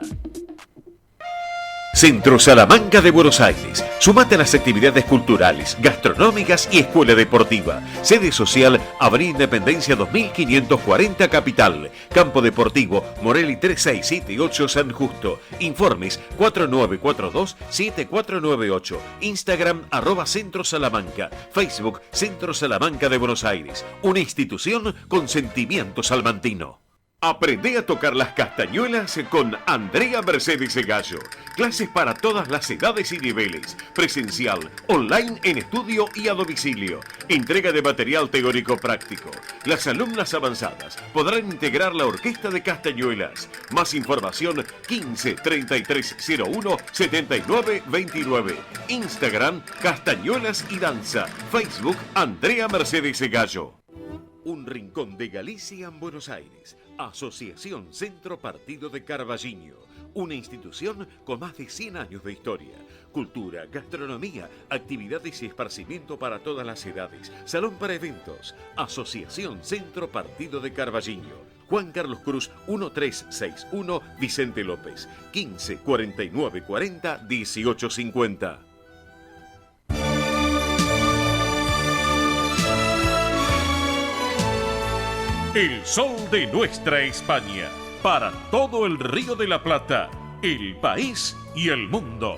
Centro Salamanca de Buenos Aires. Sumate a las actividades culturales, gastronómicas y escuela deportiva. Sede social, Avenida Independencia 2540 Capital. Campo Deportivo, Morelli 3678 San Justo. Informes 4942-7498. Instagram @Centro Salamanca. Facebook Centro Salamanca de Buenos Aires. Una institución con sentimiento salmantino. Aprende a tocar las castañuelas con Andrea Mercedes Gallo. Clases para todas las edades y niveles. Presencial, online en estudio y a domicilio. Entrega de material teórico práctico. Las alumnas avanzadas podrán integrar la orquesta de castañuelas. Más información 15 3301 79 29. Instagram Castañuelas y Danza. Facebook Andrea Mercedes Gallo. Un rincón de Galicia en Buenos Aires. Asociación Centro Partido de Carballiño, una institución con más de 100 años de historia. Cultura, gastronomía, actividades y esparcimiento para todas las edades. Salón para eventos. Asociación Centro Partido de Carballiño. Juan Carlos Cruz 1361, Vicente López. 15 49 40 18 50. El sol de nuestra España, para todo el Río de la Plata, el país y el mundo.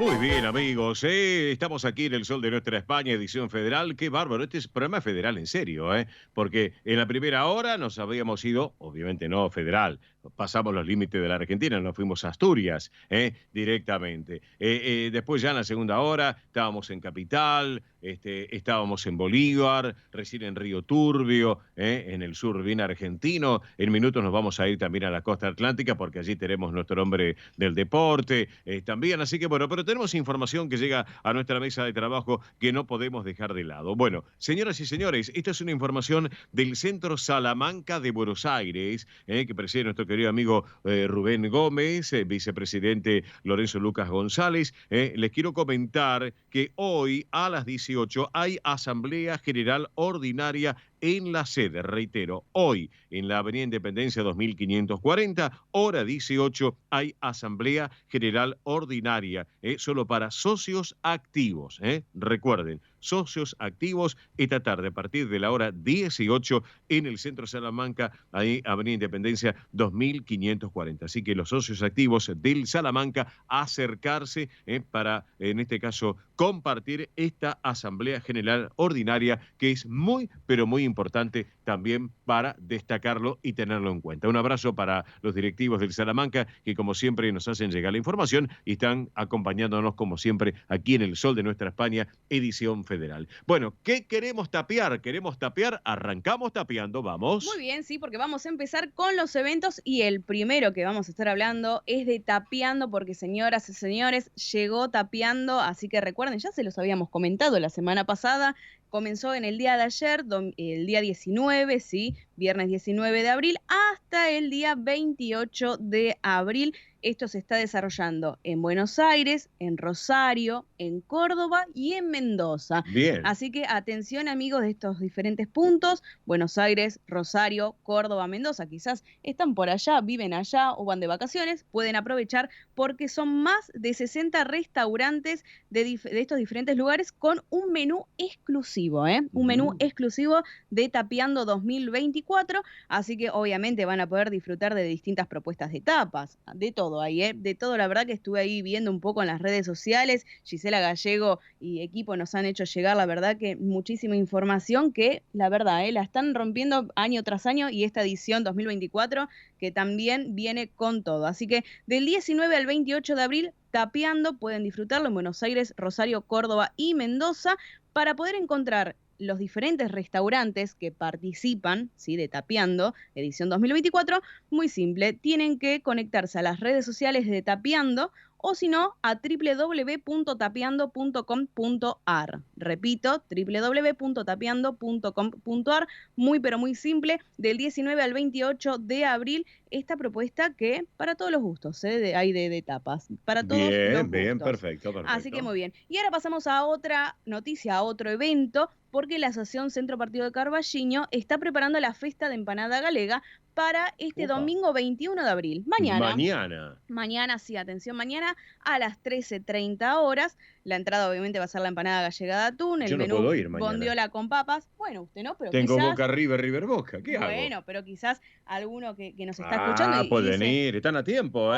Muy bien, amigos, estamos aquí en el Sol de Nuestra España, edición federal. Qué bárbaro, este es programa federal en serio, porque en la primera hora nos habíamos ido, obviamente no federal, pasamos los límites de la Argentina, nos fuimos a Asturias directamente. Después ya en la segunda hora estábamos en Capital, estábamos en Bolívar, recién en Río Turbio, en el sur bien argentino. En minutos nos vamos a ir también a la costa atlántica porque allí tenemos nuestro hombre del deporte también. Así que bueno, pero tenemos información que llega a nuestra mesa de trabajo que no podemos dejar de lado. Bueno, señoras y señores, esta es una información del Centro Salamanca de Buenos Aires, que preside nuestro querido amigo Rubén Gómez, vicepresidente Lorenzo Lucas González. Les quiero comentar que hoy a las 18 hay Asamblea General Ordinaria en la sede, reitero, hoy en la Avenida Independencia 2540, hora 18, hay Asamblea General Ordinaria, solo para socios activos, recuerden, socios activos esta tarde a partir de la hora 18 en el Centro Salamanca, ahí Avenida Independencia 2540. Así que los socios activos del Salamanca acercarse para, en este caso, compartir esta Asamblea General Ordinaria que es muy, pero muy importante también para destacarlo y tenerlo en cuenta. Un abrazo para los directivos del Salamanca que como siempre nos hacen llegar la información y están acompañándonos como siempre aquí en el Sol de Nuestra España, edición federal. Bueno, ¿qué queremos tapear? ¿Queremos tapear? Arrancamos tapeando, vamos. Muy bien, sí, porque vamos a empezar con los eventos y el primero que vamos a estar hablando es de Tapeando, porque señoras y señores, llegó Tapeando, así que recuerden, ya se los habíamos comentado la semana pasada, comenzó en el día de ayer, el día 19, sí, viernes 19 de abril, hasta el día 28 de abril. Esto se está desarrollando en Buenos Aires, en Rosario, en Córdoba y en Mendoza. Bien. Así que atención, amigos, de estos diferentes puntos, Buenos Aires, Rosario, Córdoba, Mendoza, quizás están por allá, viven allá o van de vacaciones, pueden aprovechar porque son más de 60 restaurantes de estos diferentes lugares con un menú exclusivo, un menú exclusivo de Tapeando 2024, así que obviamente van a poder disfrutar de distintas propuestas de tapas, de todo ahí, de todo. La verdad que estuve ahí viendo un poco en las redes sociales, Gisela Gallego y equipo nos han hecho llegar, la verdad que muchísima información que, la verdad, la están rompiendo año tras año y esta edición 2024 que también viene con todo. Así que del 19 al 28 de abril, Tapeando, pueden disfrutarlo en Buenos Aires, Rosario, Córdoba y Mendoza. Para poder encontrar los diferentes restaurantes que participan, ¿sí?, de Tapeando, edición 2024, muy simple, tienen que conectarse a las redes sociales de Tapeando o si no, a www.tapeando.com.ar. Repito, www.tapeando.com.ar. Muy, pero muy simple. Del 19 al 28 de abril, esta propuesta que para todos los gustos, hay de tapas. Para todos los gustos. Bien, perfecto. Así que muy bien. Y ahora pasamos a otra noticia, a otro evento, porque la Asociación Centro Partido de Carballiño está preparando la Festa de Empanada Galega para este domingo 21 de abril. Mañana, sí, atención, mañana a las 13:30 horas. La entrada obviamente va a ser la empanada gallega de atún, el menú bondiola con papas. Bueno, usted no, pero tengo quizás... Boca River Boca, ¿qué hago? Bueno, pero quizás alguno que nos está escuchando... pueden ir, están a tiempo,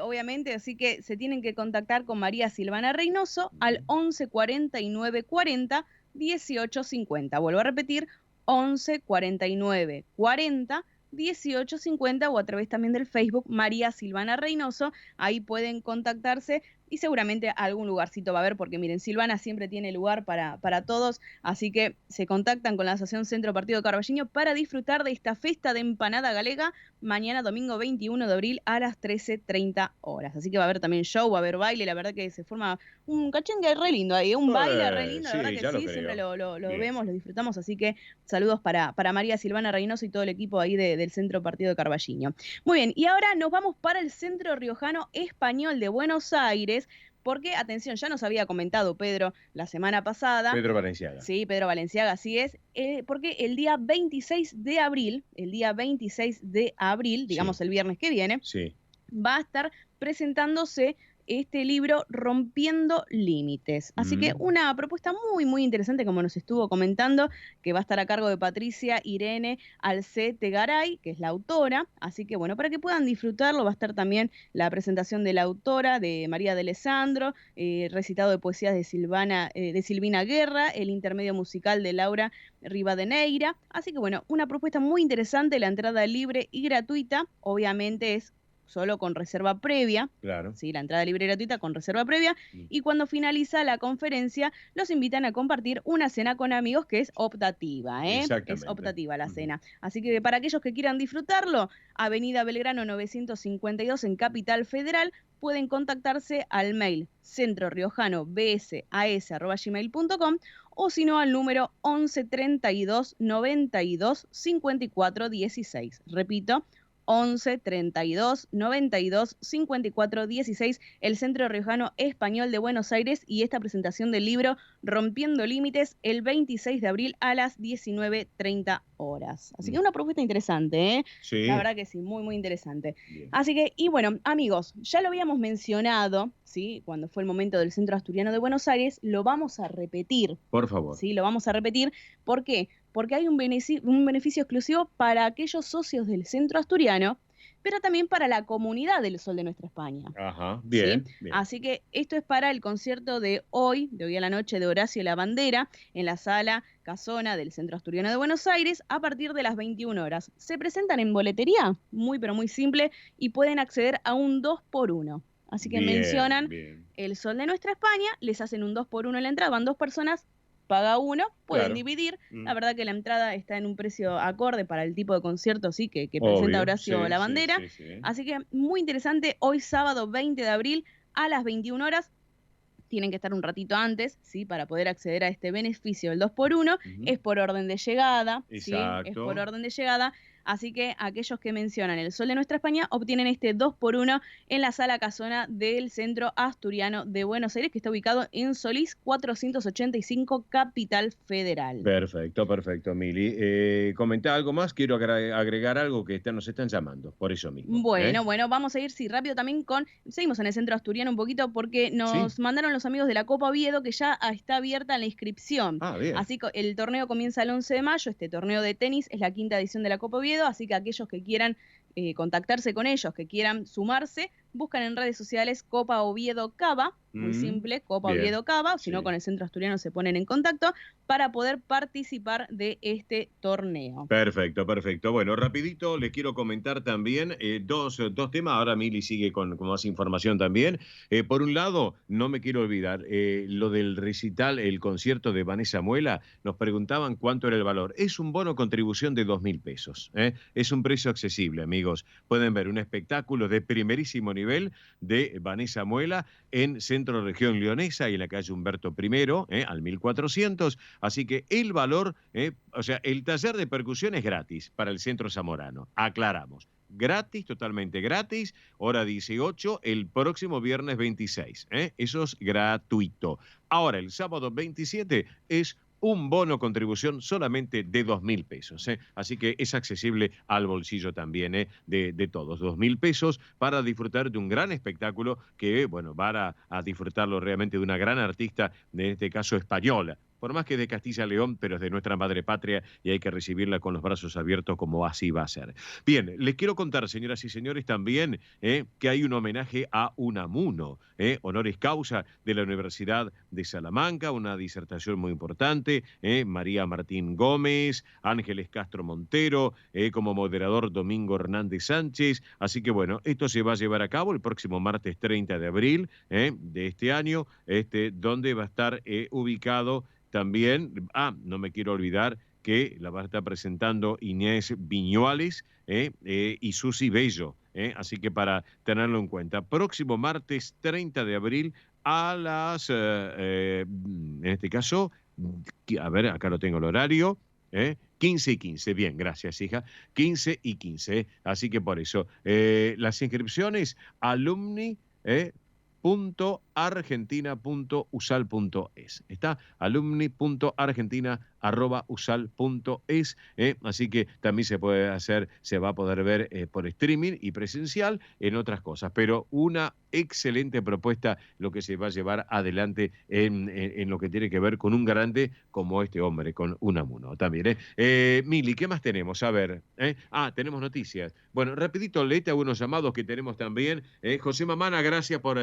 Obviamente, así que se tienen que contactar con María Silvana Reynoso al 11 49 40 18 50. Vuelvo a repetir, 11 49 40 1850 o a través también del Facebook María Silvana Reynoso. Ahí pueden contactarse y seguramente algún lugarcito va a haber, porque miren, Silvana siempre tiene lugar para todos, así que se contactan con la Asociación Centro Partido de Carballiño para disfrutar de esta Festa de Empanada Galega mañana domingo 21 de abril a las 13:30 horas. Así que va a haber también show, va a haber baile, la verdad que se forma un cachengue re lindo ahí, un baile re lindo, la verdad que sí, siempre lo vemos, lo disfrutamos, así que saludos para María Silvana Reynoso y todo el equipo ahí del Centro Partido de Carballiño. Muy bien, y ahora nos vamos para el Centro Riojano Español de Buenos Aires, porque, atención, ya nos había comentado Pedro la semana pasada. Pedro Valenciaga. Sí, Pedro Valenciaga, así es. Porque el día 26 de abril, digamos el viernes que viene, va a estar presentándose este libro Rompiendo Límites. Así que una propuesta muy, muy interesante, como nos estuvo comentando, que va a estar a cargo de Patricia Irene Alcetegaray, que es la autora. Así que bueno, para que puedan disfrutarlo, va a estar también la presentación de la autora, de María de Alessandro, recitado de poesías de Silvina Guerra, el intermedio musical de Laura Rivadeneira. Así que bueno, una propuesta muy interesante, la entrada libre y gratuita, obviamente es solo con reserva previa. Claro. Sí, la entrada libre y gratuita con reserva previa. Y cuando finaliza la conferencia, los invitan a compartir una cena con amigos que es optativa, ¿eh? Es optativa la cena. Así que para aquellos que quieran disfrutarlo, Avenida Belgrano 952 en Capital Federal, pueden contactarse al mail centroriojanobsas@gmail.com o si no al número 11 32 92 54 16. Repito, 11 32 92 54 16, el Centro Riojano Español de Buenos Aires, y esta presentación del libro Rompiendo Límites el 26 de abril a las 19:30 horas. Así que una propuesta interesante, ¿eh? Sí. La verdad que sí, muy, muy interesante. Bien. Así que, y bueno, amigos, ya lo habíamos mencionado, ¿sí? Cuando fue el momento del Centro Asturiano de Buenos Aires, lo vamos a repetir. Por favor. Sí, lo vamos a repetir. ¿Por qué? Porque hay un beneficio exclusivo para aquellos socios del Centro Asturiano, pero también para la comunidad del Sol de Nuestra España. Ajá, bien, ¿sí? Bien. Así que esto es para el concierto de hoy a la noche, de Horacio La Bandera, en la Sala Casona del Centro Asturiano de Buenos Aires, a partir de las 21 horas. Se presentan en boletería, muy pero muy simple, y pueden acceder a un 2x1. Así que mencionan el Sol de Nuestra España, les hacen un 2x1 en la entrada, van 2 personas, paga uno, pueden dividir. La verdad que la entrada está en un precio acorde para el tipo de concierto sí que presenta Horacio La Bandera. Sí. Así que muy interesante, hoy sábado 20 de abril a las 21 horas. Tienen que estar un ratito antes, ¿sí? Para poder acceder a este beneficio del 2x1. Es por orden de llegada. Exacto. ¿sí? Es por orden de llegada. Así que aquellos que mencionan el Sol de Nuestra España obtienen este 2x1 en la Sala Casona del Centro Asturiano de Buenos Aires, que está ubicado en Solís 485, Capital Federal. Perfecto, Mili. Comenta algo más, quiero agregar algo que nos están llamando, por eso mismo. Bueno, vamos a ir rápido también seguimos en el Centro Asturiano un poquito porque nos mandaron los amigos de la Copa Oviedo que ya está abierta la inscripción. Bien. Así que el torneo comienza el 11 de mayo, este torneo de tenis es la 5ª edición de la Copa Oviedo, así que aquellos que quieran contactarse con ellos, que quieran sumarse, buscan en redes sociales Copa Oviedo Cava, muy simple, Copa Oviedo Cava, si no con el Centro Asturiano se ponen en contacto para poder participar de este torneo. Perfecto. Bueno, rapidito les quiero comentar también dos temas. Ahora Mili sigue con más información también. Por un lado, no me quiero olvidar, lo del recital, el concierto de Vanessa Muela, nos preguntaban cuánto era el valor. Es un bono contribución de 2.000 pesos. Es un precio accesible, amigos. Pueden ver un espectáculo de primerísimo nivel de Vanessa Muela en Centro Región Leonesa y en la calle Humberto I, al 1400. Así que el valor, el taller de percusión es gratis para el Centro Zamorano. Aclaramos. Gratis, totalmente gratis, hora 18, el próximo viernes 26. Eso es gratuito. Ahora, el sábado 27 es un bono contribución solamente de 2.000 pesos. Así que es accesible al bolsillo también de todos. 2.000 pesos para disfrutar de un gran espectáculo que, van a disfrutarlo realmente de una gran artista, en este caso española. Por más que de Castilla y León, pero es de nuestra madre patria y hay que recibirla con los brazos abiertos como así va a ser. Bien, les quiero contar, señoras y señores, también que hay un homenaje a Unamuno, honoris causa de la Universidad de Salamanca, una disertación muy importante, María Martín Gómez, Ángeles Castro Montero, como moderador Domingo Hernández Sánchez. Así que bueno, esto se va a llevar a cabo el próximo martes 30 de abril de este año, donde va a estar ubicado también, no me quiero olvidar que la va a estar presentando Inés Viñuales y Susi Bello. Así que para tenerlo en cuenta, próximo martes 30 de abril a las, en este caso, a ver, acá lo tengo el horario, 15:15, bien, gracias hija, 15:15, así que por eso, las inscripciones alumni.ap.org. alumni.argentina.usal.es. Está alumni.argentina@usal.es, así que también se va a poder ver por streaming y presencial en otras cosas, pero una excelente propuesta lo que se va a llevar adelante en lo que tiene que ver con un grande como este hombre, con Unamuno también. Mili, ¿qué más tenemos? A ver, tenemos noticias. Bueno, rapidito, léete algunos llamados que tenemos también. José Mamana, gracias por,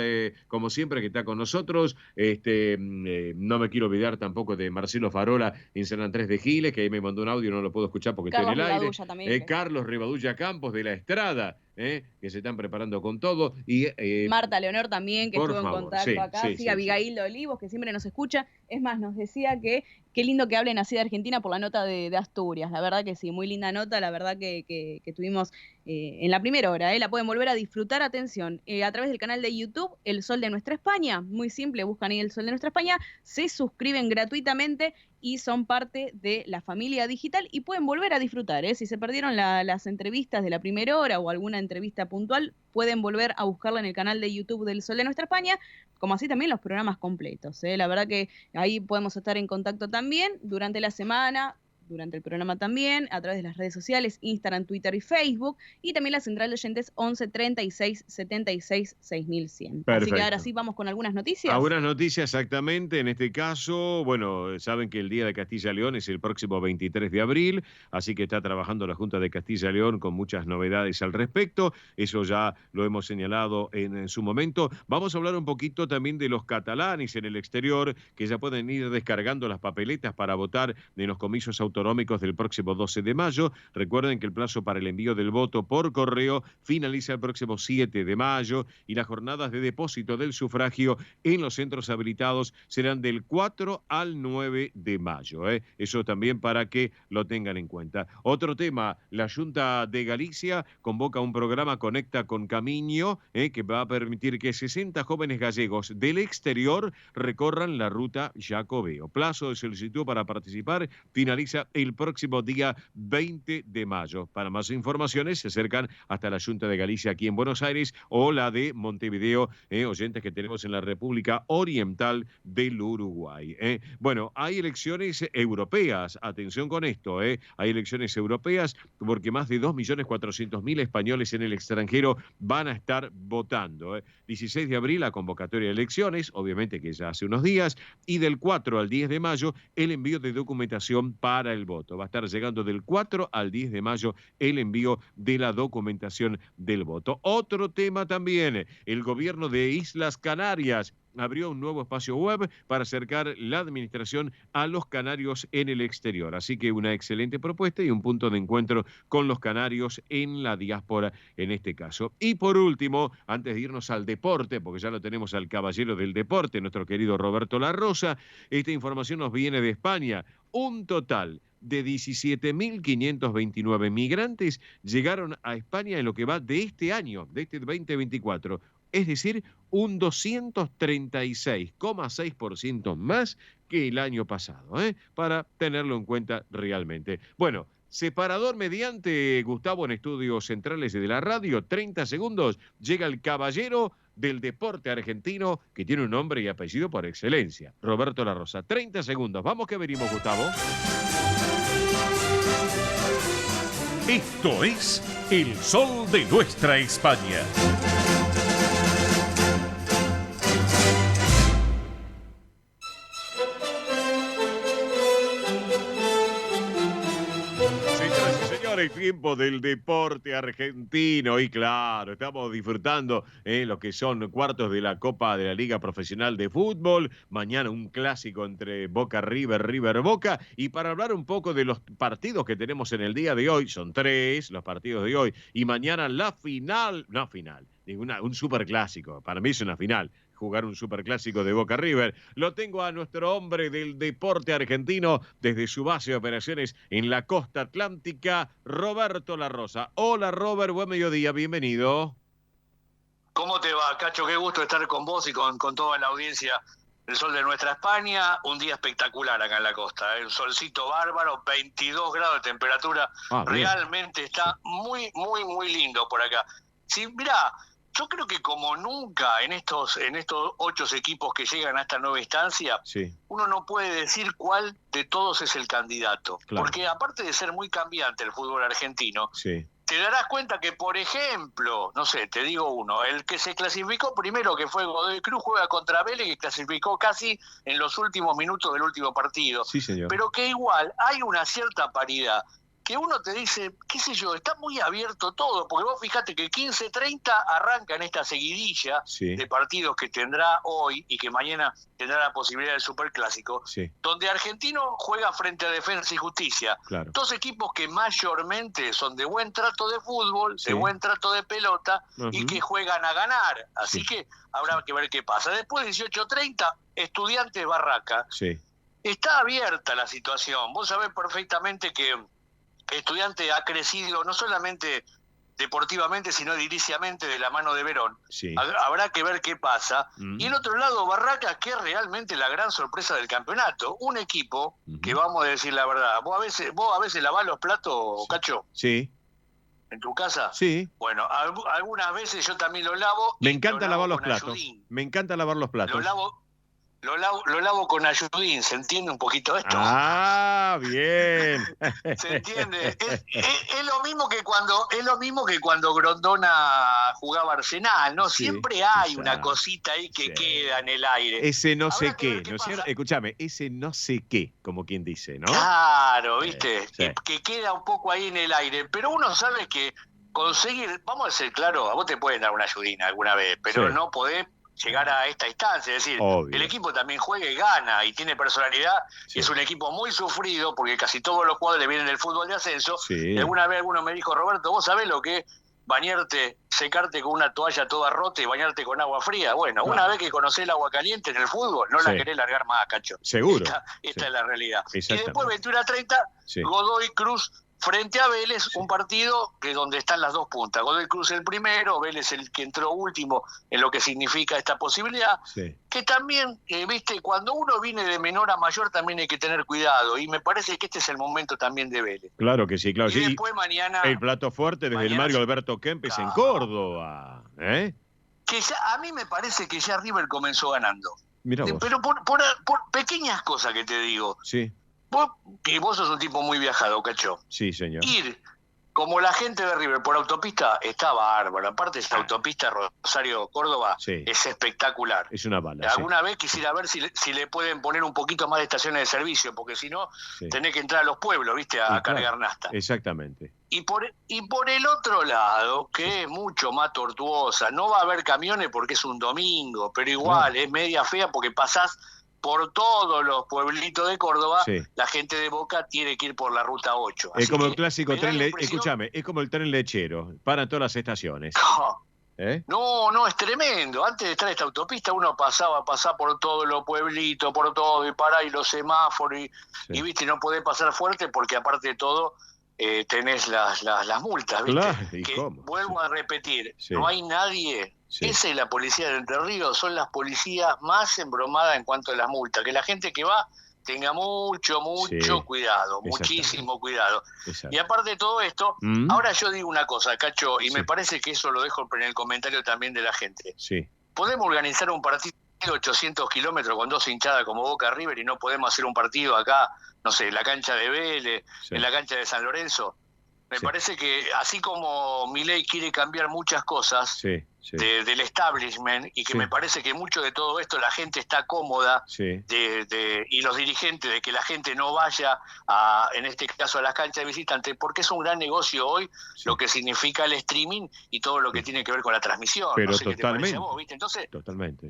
como siempre, que está con nosotros. No me quiero olvidar tampoco de Marcelo Farola en San Andrés de Giles, que ahí me mandó un audio, no lo puedo escuchar porque Carlos está en el aire. Rivadulla también. Carlos Rivadulla Campos de La Estrada, que se están preparando con todo. Y Marta Leonor también, que estuvo en contacto acá. Sí, Abigail de Olivos, que siempre nos escucha. Es más, nos decía que qué lindo que hablen así de Argentina por la nota de Asturias. La verdad que sí, muy linda nota. La verdad que tuvimos en la primera hora. La pueden volver a disfrutar, atención, a través del canal de YouTube El Sol de Nuestra España. Muy simple, buscan ahí El Sol de Nuestra España, se suscriben gratuitamente y son parte de la familia digital y pueden volver a disfrutar. Si se perdieron las entrevistas de la primera hora o alguna entrevista puntual, pueden volver a buscarla en el canal de YouTube del Sol de Nuestra España, como así también los programas completos. La verdad que ahí podemos estar en contacto también durante la semana, durante el programa también, a través de las redes sociales, Instagram, Twitter y Facebook, y también la central de oyentes 11 36 76 6100. Perfecto. Así que ahora sí vamos con algunas noticias. Algunas noticias, exactamente. En este caso, bueno, saben que el Día de Castilla y León es el próximo 23 de abril, así que está trabajando la Junta de Castilla y León con muchas novedades al respecto. Eso ya lo hemos señalado en su momento. Vamos a hablar un poquito también de los catalanes en el exterior, que ya pueden ir descargando las papeletas para votar en los comicios autonómicos del próximo 12 de mayo. Recuerden que el plazo para el envío del voto por correo finaliza el próximo 7 de mayo y las jornadas de depósito del sufragio en los centros habilitados serán del 4 al 9 de mayo. Eso también para que lo tengan en cuenta. Otro tema, la Junta de Galicia convoca un programa Conecta con Camiño, que va a permitir que 60 jóvenes gallegos del exterior recorran la ruta Jacobeo. Plazo de solicitud para participar finaliza el próximo día 20 de mayo. Para más informaciones se acercan hasta la Junta de Galicia aquí en Buenos Aires o la de Montevideo, oyentes que tenemos en la República Oriental del Uruguay. Bueno, hay elecciones europeas, atención con esto, hay elecciones europeas porque más de 2.400.000 españoles en el extranjero van a estar votando. 16 de abril la convocatoria de elecciones, obviamente que ya hace unos días, y del 4 al 10 de mayo el envío de documentación para el voto. Va a estar llegando del 4 al 10 de mayo el envío de la documentación del voto. Otro tema también, el gobierno de Islas Canarias abrió un nuevo espacio web para acercar la administración a los canarios en el exterior. Así que una excelente propuesta y un punto de encuentro con los canarios en la diáspora en este caso. Y por último, antes de irnos al deporte, porque ya lo tenemos al caballero del deporte, nuestro querido Roberto La Rosa, esta información nos viene de España. Un total de 17.529 migrantes llegaron a España en lo que va de este año, de este 2024. Es decir, un 236,6% más que el año pasado, para tenerlo en cuenta realmente. Bueno, separador mediante Gustavo en estudios centrales de la radio, 30 segundos, llega el caballero del deporte argentino que tiene un nombre y apellido por excelencia, Roberto La Rosa. 30 segundos, vamos que venimos, Gustavo. Esto es El Sol de Nuestra España. El tiempo del deporte argentino y claro, estamos disfrutando lo que son cuartos de la Copa de la Liga Profesional de Fútbol, mañana un clásico entre Boca River, River Boca, y para hablar un poco de los partidos que tenemos en el día de hoy, son 3 los partidos de hoy, y mañana la final, un superclásico, para mí es una final, jugar un superclásico de Boca River. Lo tengo a nuestro hombre del deporte argentino desde su base de operaciones en la costa atlántica, Roberto La Rosa. Hola Robert, buen mediodía, bienvenido. ¿Cómo te va, Cacho? Qué gusto estar con vos y con toda la audiencia del Sol de Nuestra España. Un día espectacular acá en la costa, un solcito bárbaro, 22 grados de temperatura. Realmente está muy, muy, muy lindo por acá. Sí, mirá, yo creo que como nunca en estos 8 equipos que llegan a esta nueva instancia, uno no puede decir cuál de todos es el candidato. Claro. Porque aparte de ser muy cambiante el fútbol argentino, te darás cuenta que, por ejemplo, no sé, te digo uno, el que se clasificó primero, que fue Godoy Cruz, juega contra Vélez, que clasificó casi en los últimos minutos del último partido. Sí, señor. Pero que igual hay una cierta paridad, que uno te dice, qué sé yo, está muy abierto todo, porque vos fíjate que 15-30 arranca en esta seguidilla de partidos que tendrá hoy y que mañana tendrá la posibilidad del Superclásico, donde Argentino juega frente a Defensa y Justicia. Claro. 2 equipos que mayormente son de buen trato de fútbol, de buen trato de pelota y que juegan a ganar. Así que habrá que ver qué pasa. Después 18-30, Estudiantes Barraca. Está abierta la situación. Vos sabés perfectamente que Estudiante ha crecido no solamente deportivamente, sino ediliciamente de la mano de Verón. Habrá que ver qué pasa. Y el otro lado, Barraca, que es realmente la gran sorpresa del campeonato. Un equipo que, vamos a decir la verdad, vos a veces lavás los platos, Cacho. Sí. ¿En tu casa? Sí. Bueno, algunas veces yo también los lavo. Me encanta lavar los platos. Me encanta lavar los platos. Lo lavo con ayudín, ¿se entiende un poquito esto? Ah, bien. ¿Se entiende? Es lo mismo que cuando Grondona jugaba Arsenal, ¿no? Siempre hay una cosita ahí que queda en el aire. Ese no sé qué, ¿no es cierto? Escúchame, ese no sé qué, como quien dice, ¿no? Claro, ¿viste? Que queda un poco ahí en el aire. Pero uno sabe que conseguir, vamos a ser claros, a vos te pueden dar una ayudina alguna vez, pero no podés llegar a esta instancia, es decir, el equipo también juega y gana y tiene personalidad, es un equipo muy sufrido porque casi todos los jugadores vienen del fútbol de ascenso. Y alguna vez alguno me dijo, Roberto, ¿vos sabés lo que es bañarte, secarte con una toalla toda rota y bañarte con agua fría? Bueno, una vez que conocés el agua caliente en el fútbol, no la querés largar más, Cacho. Seguro. Esta es la realidad. Y después 21-30, Godoy Cruz frente a Vélez, un partido que donde están las dos puntas. Godoy Cruz el primero, Vélez el que entró último en lo que significa esta posibilidad. Que también, viste, cuando uno viene de menor a mayor también hay que tener cuidado. Y me parece que este es el momento también de Vélez. Claro que sí, claro. Y después mañana... El plato fuerte desde el Mario Alberto Kempes en Córdoba. Que ya, a mí me parece que ya River comenzó ganando. Mirá vos. Pero por pequeñas cosas que te digo. Vos sos un tipo muy viajado, Cacho. Sí, señor. Ir como la gente de River por autopista está bárbaro. Aparte, esa autopista Rosario-Córdoba es espectacular. Es una bala. Alguna vez quisiera ver si le pueden poner un poquito más de estaciones de servicio, porque si no, tenés que entrar a los pueblos, ¿viste? A cargar nafta. Exactamente. Y por el otro lado, que es mucho más tortuosa, no va a haber camiones porque es un domingo, pero igual es media fea porque pasás por todos los pueblitos de Córdoba, la gente de Boca tiene que ir por la ruta 8. Es como el clásico tren escúchame, es como el tren lechero, paran todas las estaciones. No, es tremendo. Antes de estar esta autopista uno pasaba por todos los pueblitos, por todo, y pará, y los semáforos, y viste, no podés pasar fuerte porque aparte de todo tenés las multas, viste. Claro, ¿y cómo? Vuelvo a repetir, no hay nadie. Esa es la policía de Entre Ríos, son las policías más embromadas en cuanto a las multas. Que la gente que va tenga mucho cuidado, muchísimo cuidado. Y aparte de todo esto, ahora yo digo una cosa, Cacho, y me parece que eso lo dejo en el comentario también de la gente. Podemos organizar un partido de 800 kilómetros con 2 hinchadas como Boca River y no podemos hacer un partido acá, no sé, en la cancha de Vélez, en la cancha de San Lorenzo. Me parece que así como Milei quiere cambiar muchas cosas del establishment y que me parece que mucho de todo esto la gente está cómoda y los dirigentes de que la gente no vaya en este caso a las canchas de visitantes, porque es un gran negocio hoy lo que significa el streaming y todo lo que tiene que ver con la transmisión. Pero no sé totalmente. Qué te parece a vos, ¿viste? Entonces, totalmente,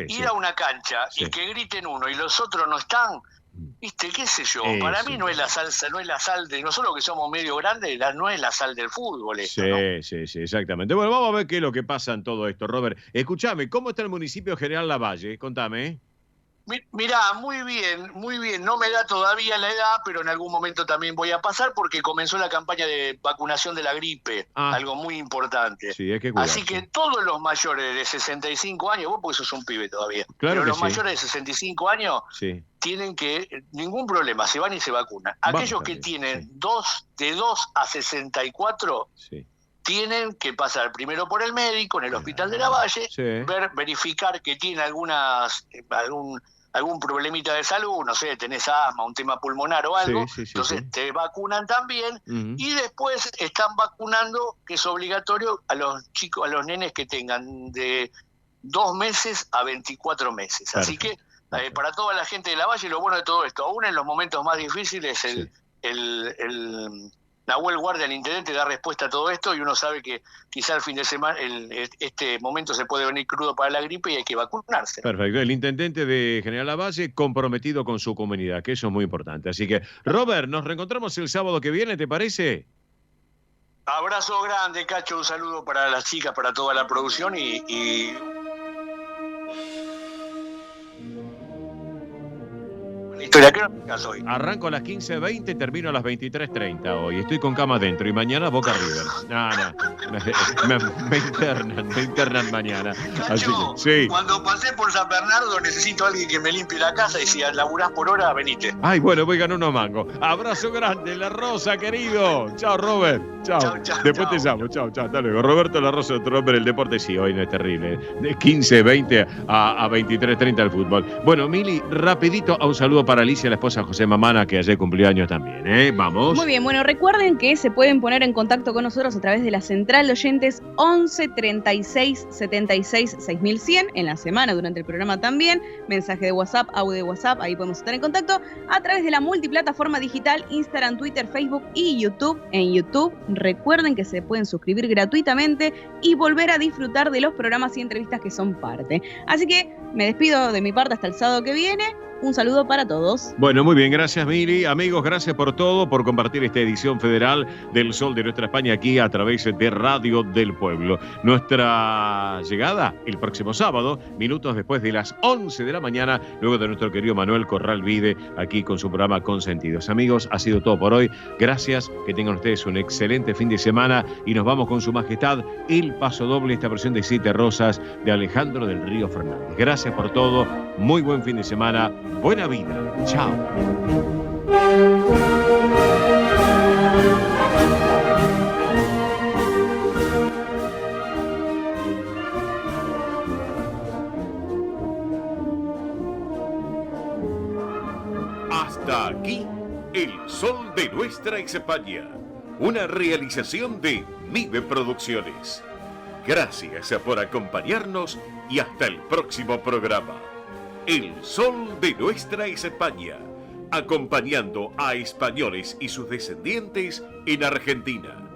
ir a una cancha y que griten uno y los otros no están. ¿Viste? ¿Qué sé yo? Para mí no es la salsa, no es la sal de nosotros que somos medio grandes, no es la sal del fútbol. Esto, ¿no? Sí, exactamente. Bueno, vamos a ver qué es lo que pasa en todo esto, Robert. Escúchame, ¿cómo está el municipio de General Lavalle? Contame. Mirá, muy bien. No me da todavía la edad, pero en algún momento también voy a pasar porque comenzó la campaña de vacunación de la gripe, algo muy importante. Sí, es que cuidarse. Así que todos los mayores de 65 años, vos porque sos un pibe todavía, pero los mayores de 65 años tienen que, ningún problema, se van y se vacunan. Aquellos que tienen de 2 a 64 tienen que pasar primero por el médico en el Hospital de Lavalle, verificar que tiene algún problemita de salud, no sé, tenés asma, un tema pulmonar o algo, entonces te vacunan también, y después están vacunando, que es obligatorio, a los chicos, a los nenes que tengan de 2 meses a 24 meses. Perfecto. Así que para toda la gente de Lavalle, lo bueno de todo esto, aún en los momentos más difíciles, el Nahuel Guardia, el intendente, da respuesta a todo esto, y uno sabe que quizá el fin de semana, este momento se puede venir crudo para la gripe y hay que vacunarse. Perfecto. El intendente de General Lavalle comprometido con su comunidad, que eso es muy importante. Así que, Robert, nos reencontramos el sábado que viene, ¿te parece? Abrazo grande, Cacho, un saludo para las chicas, para toda la producción y... Historia, ¿qué hora hoy? Arranco a las 15:20, termino a las 23:30 hoy. Estoy con cama adentro y mañana Boca River. Me internan mañana. Cacho, así que, cuando pasé por San Bernardo necesito a alguien que me limpie la casa, y si laburás por hora, venite. Ay, bueno, voy a ganar unos mangos. Abrazo grande, La Rosa, querido. Chao, Robert. Chao. Después te llamo. Chao. Hasta luego. Roberto La Rosa, otro hombre, el deporte sí, hoy no es terrible. De 15:20 a 23:30 el fútbol. Bueno, Mili, rapidito a un saludo para Alicia, la esposa de José Mamana, que ayer cumplió años también, ¿eh? Vamos. Muy bien, bueno, recuerden que se pueden poner en contacto con nosotros a través de la central de oyentes 11 36 76 6100 en la semana, durante el programa también, mensaje de WhatsApp, audio de WhatsApp, ahí podemos estar en contacto, a través de la multiplataforma digital, Instagram, Twitter, Facebook y YouTube. En YouTube, recuerden que se pueden suscribir gratuitamente y volver a disfrutar de los programas y entrevistas que son parte. Así que me despido de mi parte hasta el sábado que viene. Un saludo para todos. Bueno, muy bien, gracias Mili. Amigos, gracias por todo, por compartir esta edición federal del Sol de Nuestra España aquí a través de Radio del Pueblo. Nuestra llegada el próximo sábado, minutos después de las 11 de la mañana, luego de nuestro querido Manuel Corral Vide, aquí con su programa Consentidos. Amigos, ha sido todo por hoy. Gracias, que tengan ustedes un excelente fin de semana y nos vamos con su majestad, El Paso Doble, esta versión de Siete Rosas de Alejandro del Río Fernández. Gracias por todo, muy buen fin de semana. Buena vida. Chao. Hasta aquí, El Sol de Nuestra España. Una realización de Mive Producciones. Gracias por acompañarnos y hasta el próximo programa. El Sol de Nuestra España, acompañando a españoles y sus descendientes en Argentina.